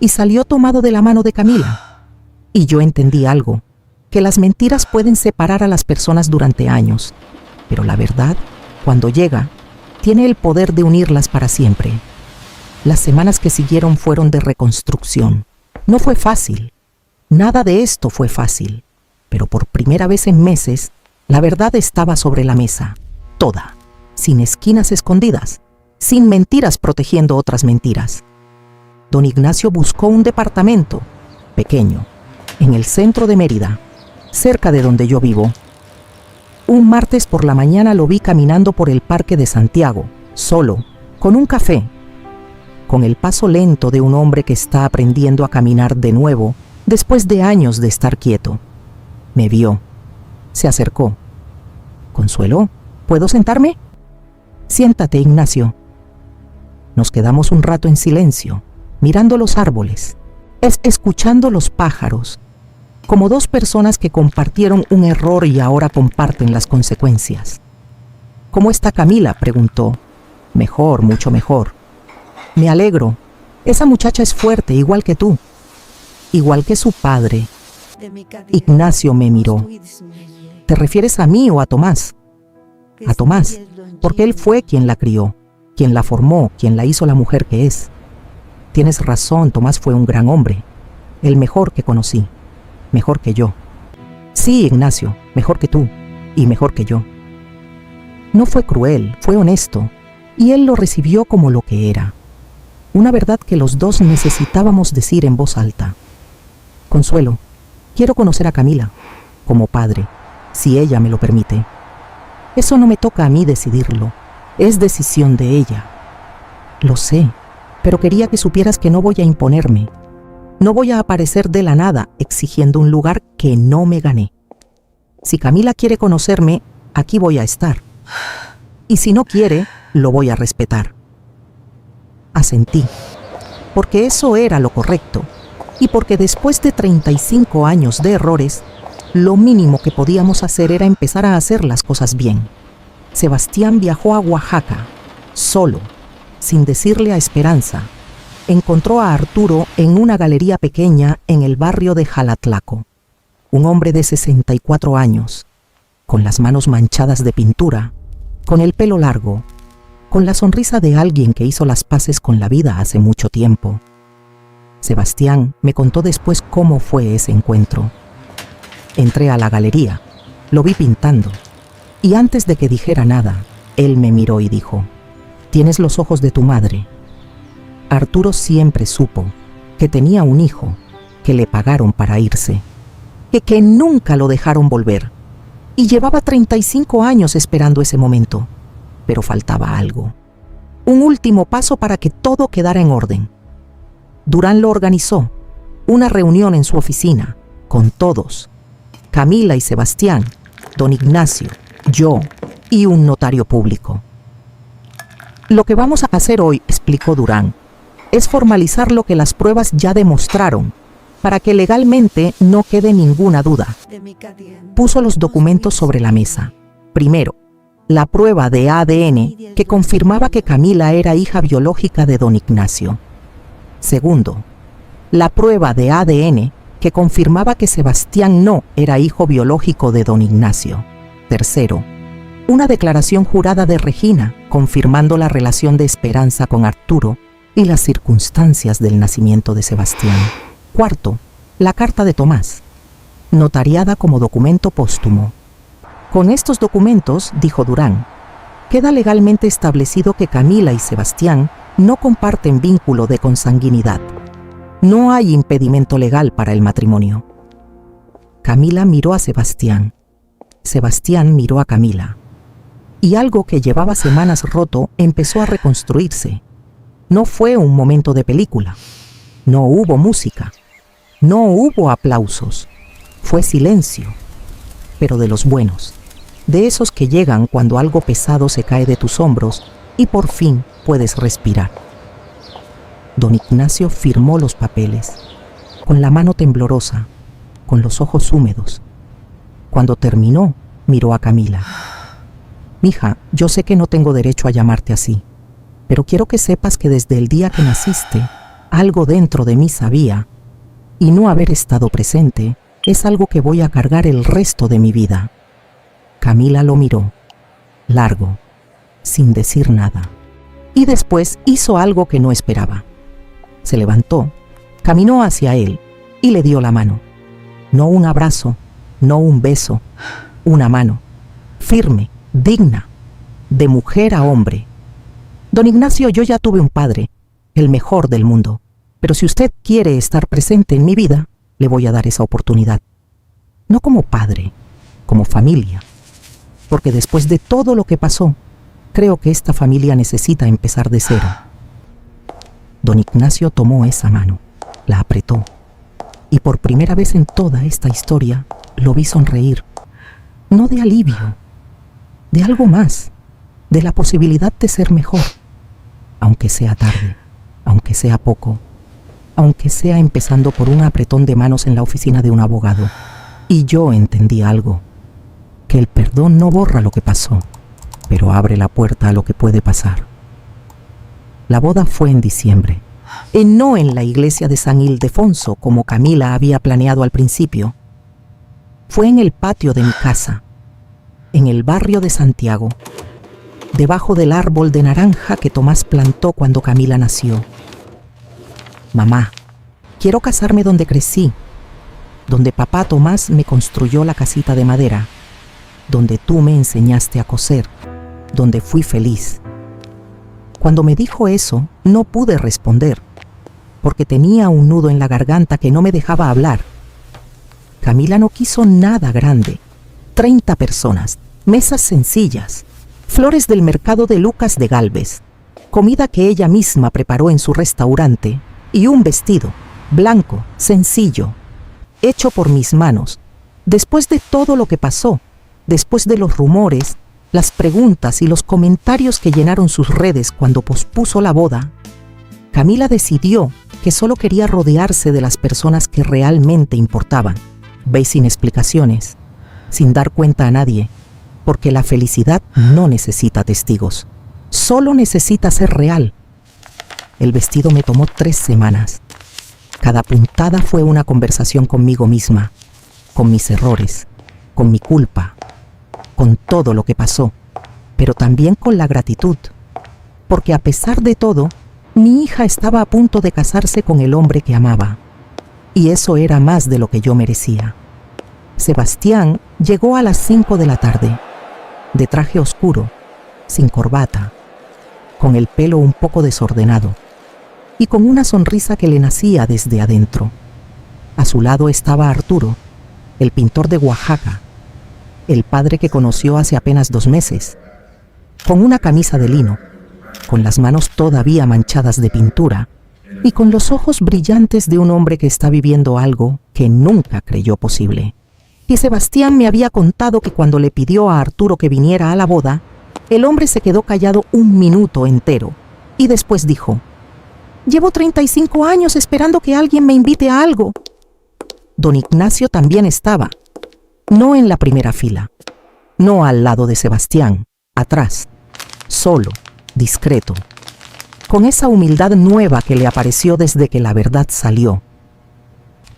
Speaker 1: Y salió tomado de la mano de Camila. Y yo entendí algo, que las mentiras pueden separar a las personas durante años, pero la verdad, cuando llega, tiene el poder de unirlas para siempre. Las semanas que siguieron fueron de reconstrucción. No fue fácil. Nada de esto fue fácil, pero por primera vez en meses, la verdad estaba sobre la mesa, toda, sin esquinas escondidas, sin mentiras protegiendo otras mentiras. Don Ignacio buscó un departamento, pequeño, en el centro de Mérida, cerca de donde yo vivo. Un martes por la mañana lo vi caminando por el Parque de Santiago, solo, con un café, con el paso lento de un hombre que está aprendiendo a caminar de nuevo, después de años de estar quieto. Me vio. Se acercó. Consuelo, ¿puedo sentarme? Siéntate, Ignacio. Nos quedamos un rato en silencio, mirando los árboles, escuchando los pájaros, como dos personas que compartieron un error y ahora comparten las consecuencias. ¿Cómo está Camila?, preguntó. Mejor, mucho mejor. Me alegro. Esa muchacha es fuerte, igual que tú. Igual que su padre. Ignacio me miró. ¿Te refieres a mí o a Tomás? A Tomás, porque él fue quien la crió, quien la formó, quien la hizo la mujer que es. Tienes razón, Tomás fue un gran hombre, el mejor que conocí, mejor que yo. Sí, Ignacio, mejor que tú y mejor que yo. No fue cruel, fue honesto, y él lo recibió como lo que era. Una verdad que los dos necesitábamos decir en voz alta. Consuelo, quiero conocer a Camila, como padre, si ella me lo permite. Eso no me toca a mí decidirlo, es decisión de ella. Lo sé, pero quería que supieras que no voy a imponerme. No voy a aparecer de la nada exigiendo un lugar que no me gané. Si Camila quiere conocerme, aquí voy a estar. y si no quiere, lo voy a respetar. Asentí, porque eso era lo correcto, y porque después de 35 años de errores, lo mínimo que podíamos hacer era empezar a hacer las cosas bien. Sebastián viajó a Oaxaca, solo, sin decirle a Esperanza. Encontró a Arturo en una galería pequeña en el barrio de Jalatlaco. Un hombre de 64 años, con las manos manchadas de pintura, con el pelo largo, con la sonrisa de alguien que hizo las paces con la vida hace mucho tiempo. Sebastián me contó después cómo fue ese encuentro. Entré a la galería, lo vi pintando, y antes de que dijera nada, él me miró y dijo: «Tienes los ojos de tu madre». Arturo siempre supo que tenía un hijo, que le pagaron para irse, que nunca lo dejaron volver, y llevaba 35 años esperando ese momento, pero faltaba algo, un último paso para que todo quedara en orden. Durán lo organizó, una reunión en su oficina, con todos, Camila y Sebastián, don Ignacio, yo y un notario público. Lo que vamos a hacer hoy, explicó Durán, es formalizar lo que las pruebas ya demostraron, para que legalmente no quede ninguna duda. Puso los documentos sobre la mesa. Primero, la prueba de ADN que confirmaba que Camila era hija biológica de don Ignacio. Segundo, la prueba de ADN que confirmaba que Sebastián no era hijo biológico de don Ignacio. Tercero, una declaración jurada de Regina confirmando la relación de Esperanza con Arturo y las circunstancias del nacimiento de Sebastián. Cuarto, la carta de Tomás, notariada como documento póstumo. Con estos documentos, dijo Durán, queda legalmente establecido que Camila y Sebastián no comparten vínculo de consanguinidad. No hay impedimento legal para el matrimonio. Camila miró a Sebastián. Sebastián miró a Camila. Y algo que llevaba semanas roto empezó a reconstruirse. No fue un momento de película. No hubo música. No hubo aplausos. Fue silencio. Pero de los buenos. De esos que llegan cuando algo pesado se cae de tus hombros y por fin puedes respirar. Don Ignacio firmó los papeles, con la mano temblorosa, con los ojos húmedos. Cuando terminó, miró a Camila. «Mija, yo sé que no tengo derecho a llamarte así, pero quiero que sepas que desde el día que naciste, algo dentro de mí sabía, y no haber estado presente es algo que voy a cargar el resto de mi vida». Camila lo miró, largo, sin decir nada, y después hizo algo que no esperaba. Se levantó, caminó hacia él y le dio la mano. No un abrazo, no un beso, una mano, firme, digna, de mujer a hombre. «Don Ignacio, yo ya tuve un padre, el mejor del mundo, pero si usted quiere estar presente en mi vida, le voy a dar esa oportunidad. No como padre, como familia, porque después de todo lo que pasó, creo que esta familia necesita empezar de cero». Don Ignacio tomó esa mano, la apretó, y por primera vez en toda esta historia lo vi sonreír, no de alivio, de algo más, de la posibilidad de ser mejor, aunque sea tarde, aunque sea poco, aunque sea empezando por un apretón de manos en la oficina de un abogado. Y yo entendí algo, que el perdón no borra lo que pasó, pero abre la puerta a lo que puede pasar. La boda fue en diciembre, y no en la iglesia de San Ildefonso como Camila había planeado al principio. Fue en el patio de mi casa, en el barrio de Santiago, debajo del árbol de naranja que Tomás plantó cuando Camila nació. «Mamá, quiero casarme donde crecí, donde papá Tomás me construyó la casita de madera, donde tú me enseñaste a coser, donde fui feliz». Cuando me dijo eso, no pude responder, porque tenía un nudo en la garganta que no me dejaba hablar. Camila no quiso nada grande. 30 personas, mesas sencillas, flores del mercado de Lucas de Gálvez, comida que ella misma preparó en su restaurante y un vestido, blanco, sencillo, hecho por mis manos. Después de todo lo que pasó, después de los rumores, las preguntas y los comentarios que llenaron sus redes cuando pospuso la boda, Camila decidió que solo quería rodearse de las personas que realmente importaban. Ve sin explicaciones, sin dar cuenta a nadie, porque la felicidad no necesita testigos, solo necesita ser real. El vestido me tomó 3 semanas. Cada puntada fue una conversación conmigo misma, con mis errores, con mi culpa, con todo lo que pasó, pero también con la gratitud, porque a pesar de todo, mi hija estaba a punto de casarse con el hombre que amaba, y eso era más de lo que yo merecía. Sebastián llegó a las 5 de la tarde, de traje oscuro, sin corbata, con el pelo un poco desordenado, y con una sonrisa que le nacía desde adentro. A su lado estaba Arturo, el pintor de Oaxaca, el padre que conoció hace apenas 2 meses, con una camisa de lino, con las manos todavía manchadas de pintura y con los ojos brillantes de un hombre que está viviendo algo que nunca creyó posible. Y Sebastián me había contado que cuando le pidió a Arturo que viniera a la boda, el hombre se quedó callado 1 minuto entero y después dijo: «Llevo 35 años esperando que alguien me invite a algo». Don Ignacio también estaba, no en la primera fila, no al lado de Sebastián, atrás, solo, discreto, con esa humildad nueva que le apareció desde que la verdad salió.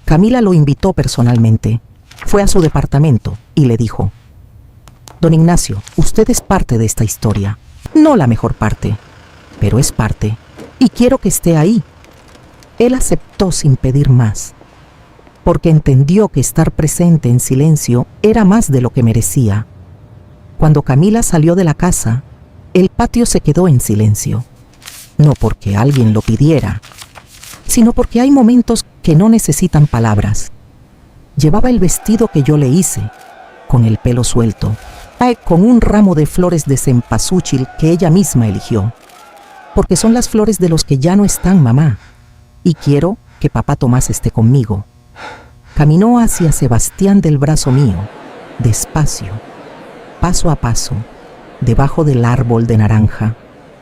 Speaker 1: Camila lo invitó personalmente, fue a su departamento y le dijo: «Don Ignacio, usted es parte de esta historia, no la mejor parte, pero es parte, y quiero que esté ahí». Él aceptó sin pedir más, porque entendió que estar presente en silencio era más de lo que merecía. Cuando Camila salió de la casa, el patio se quedó en silencio, no porque alguien lo pidiera, sino porque hay momentos que no necesitan palabras. Llevaba el vestido que yo le hice, con el pelo suelto, con un ramo de flores de cempasúchil que ella misma eligió, porque son las flores de los que ya no están, mamá, y quiero que papá Tomás esté conmigo. Caminó hacia Sebastián del brazo mío, despacio, paso a paso, debajo del árbol de naranja,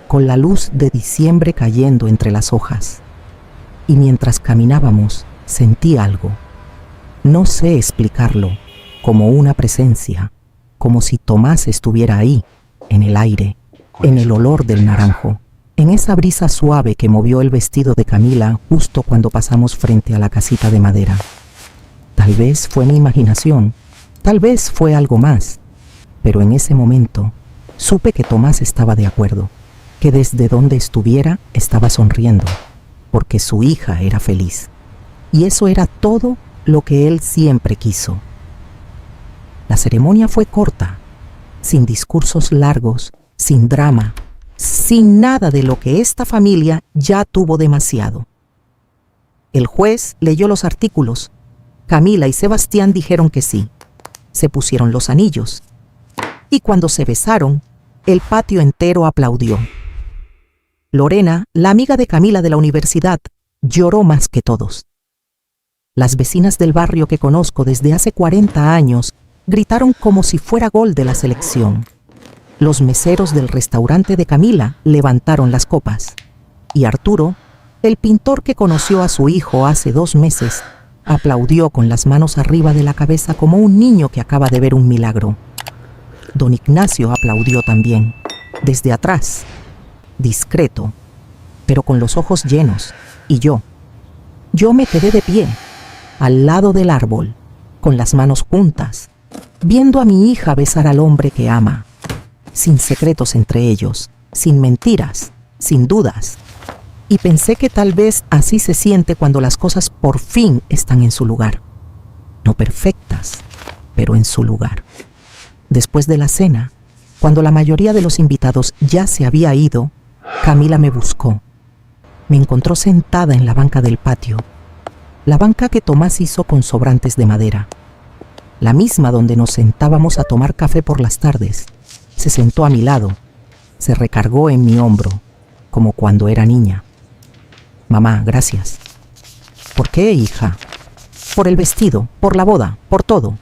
Speaker 1: con la luz de diciembre cayendo entre las hojas. Y mientras caminábamos, sentí algo. No sé explicarlo, como una presencia, como si Tomás estuviera ahí, en el aire, en el olor del naranjo, en esa brisa suave que movió el vestido de Camila justo cuando pasamos frente a la casita de madera. Tal vez fue mi imaginación, tal vez fue algo más, pero en ese momento supe que Tomás estaba de acuerdo, que desde donde estuviera estaba sonriendo, porque su hija era feliz. Y eso era todo lo que él siempre quiso. La ceremonia fue corta, sin discursos largos, sin drama, sin nada de lo que esta familia ya tuvo demasiado. El juez leyó los artículos. Camila y Sebastián dijeron que sí. Se pusieron los anillos. Y cuando se besaron, el patio entero aplaudió. Lorena, la amiga de Camila de la universidad, lloró más que todos. Las vecinas del barrio que conozco desde hace 40 años gritaron como si fuera gol de la selección. Los meseros del restaurante de Camila levantaron las copas. Y Arturo, el pintor que conoció a su hijo hace 2 meses, aplaudió con las manos arriba de la cabeza como un niño que acaba de ver un milagro. Don Ignacio aplaudió también, desde atrás, discreto, pero con los ojos llenos. Y yo me quedé de pie, al lado del árbol, con las manos juntas, viendo a mi hija besar al hombre que ama, sin secretos entre ellos, sin mentiras, sin dudas. Y pensé que tal vez así se siente cuando las cosas por fin están en su lugar. No perfectas, pero en su lugar. Después de la cena, cuando la mayoría de los invitados ya se había ido, Camila me buscó. Me encontró sentada en la banca del patio, la banca que Tomás hizo con sobrantes de madera, la misma donde nos sentábamos a tomar café por las tardes. Se sentó a mi lado, se recargó en mi hombro, como cuando era niña. «Mamá, gracias». «¿Por qué, hija?» «Por el vestido, por la boda, por todo».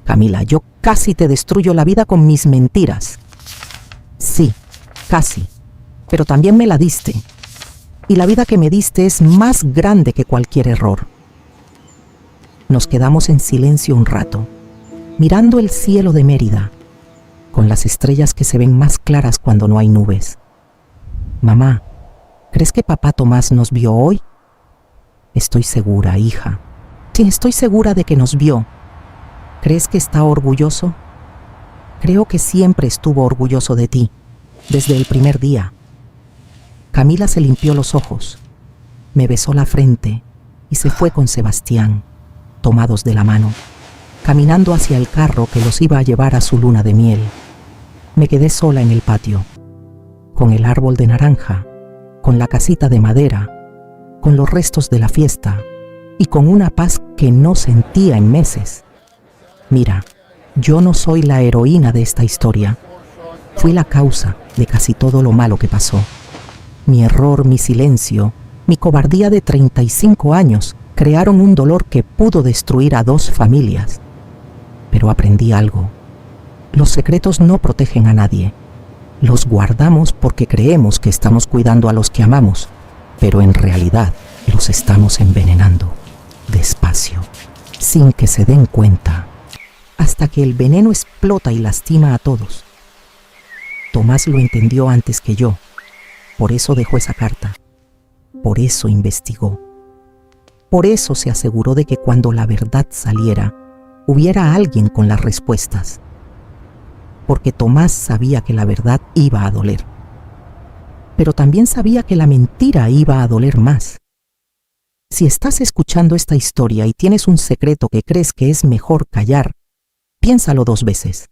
Speaker 1: «Camila, yo Casi te destruyo la vida con mis mentiras. Sí, casi. Pero también me la diste. Y la vida que me diste es más grande que cualquier error. Nos quedamos en silencio un rato, mirando el cielo de Mérida, con las estrellas que se ven más claras cuando no hay nubes. Mamá, ¿crees que papá Tomás nos vio hoy? Estoy segura, hija. Sí, estoy segura de que nos vio. ¿Crees que está orgulloso? Creo que siempre estuvo orgulloso de ti, desde el primer día. Camila se limpió los ojos, me besó la frente y se fue con Sebastián, tomados de la mano, caminando hacia el carro que los iba a llevar a su luna de miel. Me quedé sola en el patio, con el árbol de naranja, con la casita de madera, con los restos de la fiesta y con una paz que no sentía en meses. Mira, yo no soy la heroína de esta historia. Fui la causa de casi todo lo malo que pasó. Mi error, mi silencio, mi cobardía de 35 años crearon un dolor que pudo destruir a 2 familias. Pero aprendí algo. Los secretos no protegen a nadie. Los guardamos porque creemos que estamos cuidando a los que amamos, pero en realidad los estamos envenenando, despacio, sin que se den cuenta, hasta que el veneno explota y lastima a todos. Tomás lo entendió antes que yo, por eso dejó esa carta, por eso investigó, por eso se aseguró de que cuando la verdad saliera, hubiera alguien con las respuestas, porque Tomás sabía que la verdad iba a doler, pero también sabía que la mentira iba a doler más. Si estás escuchando esta historia y tienes un secreto que crees que es mejor callar, piénsalo 2 veces,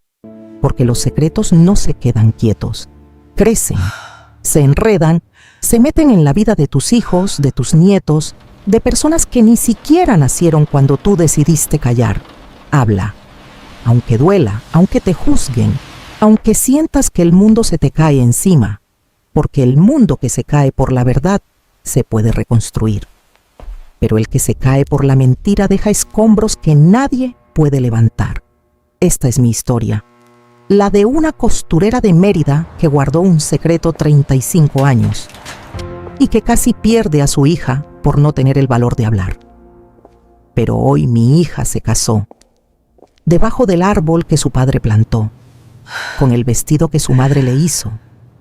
Speaker 1: porque los secretos no se quedan quietos, crecen, se enredan, se meten en la vida de tus hijos, de tus nietos, de personas que ni siquiera nacieron cuando tú decidiste callar. Habla, aunque duela, aunque te juzguen, aunque sientas que el mundo se te cae encima, porque el mundo que se cae por la verdad se puede reconstruir. Pero el que se cae por la mentira deja escombros que nadie puede levantar. Esta es mi historia, la de una costurera de Mérida que guardó un secreto 35 años y que casi pierde a su hija por no tener el valor de hablar. Pero hoy mi hija se casó, debajo del árbol que su padre plantó, con el vestido que su madre le hizo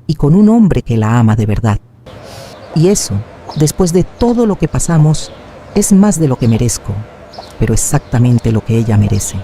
Speaker 1: y con un hombre que la ama de verdad. Y eso, después de todo lo que pasamos, es más de lo que merezco, pero exactamente lo que ella merece.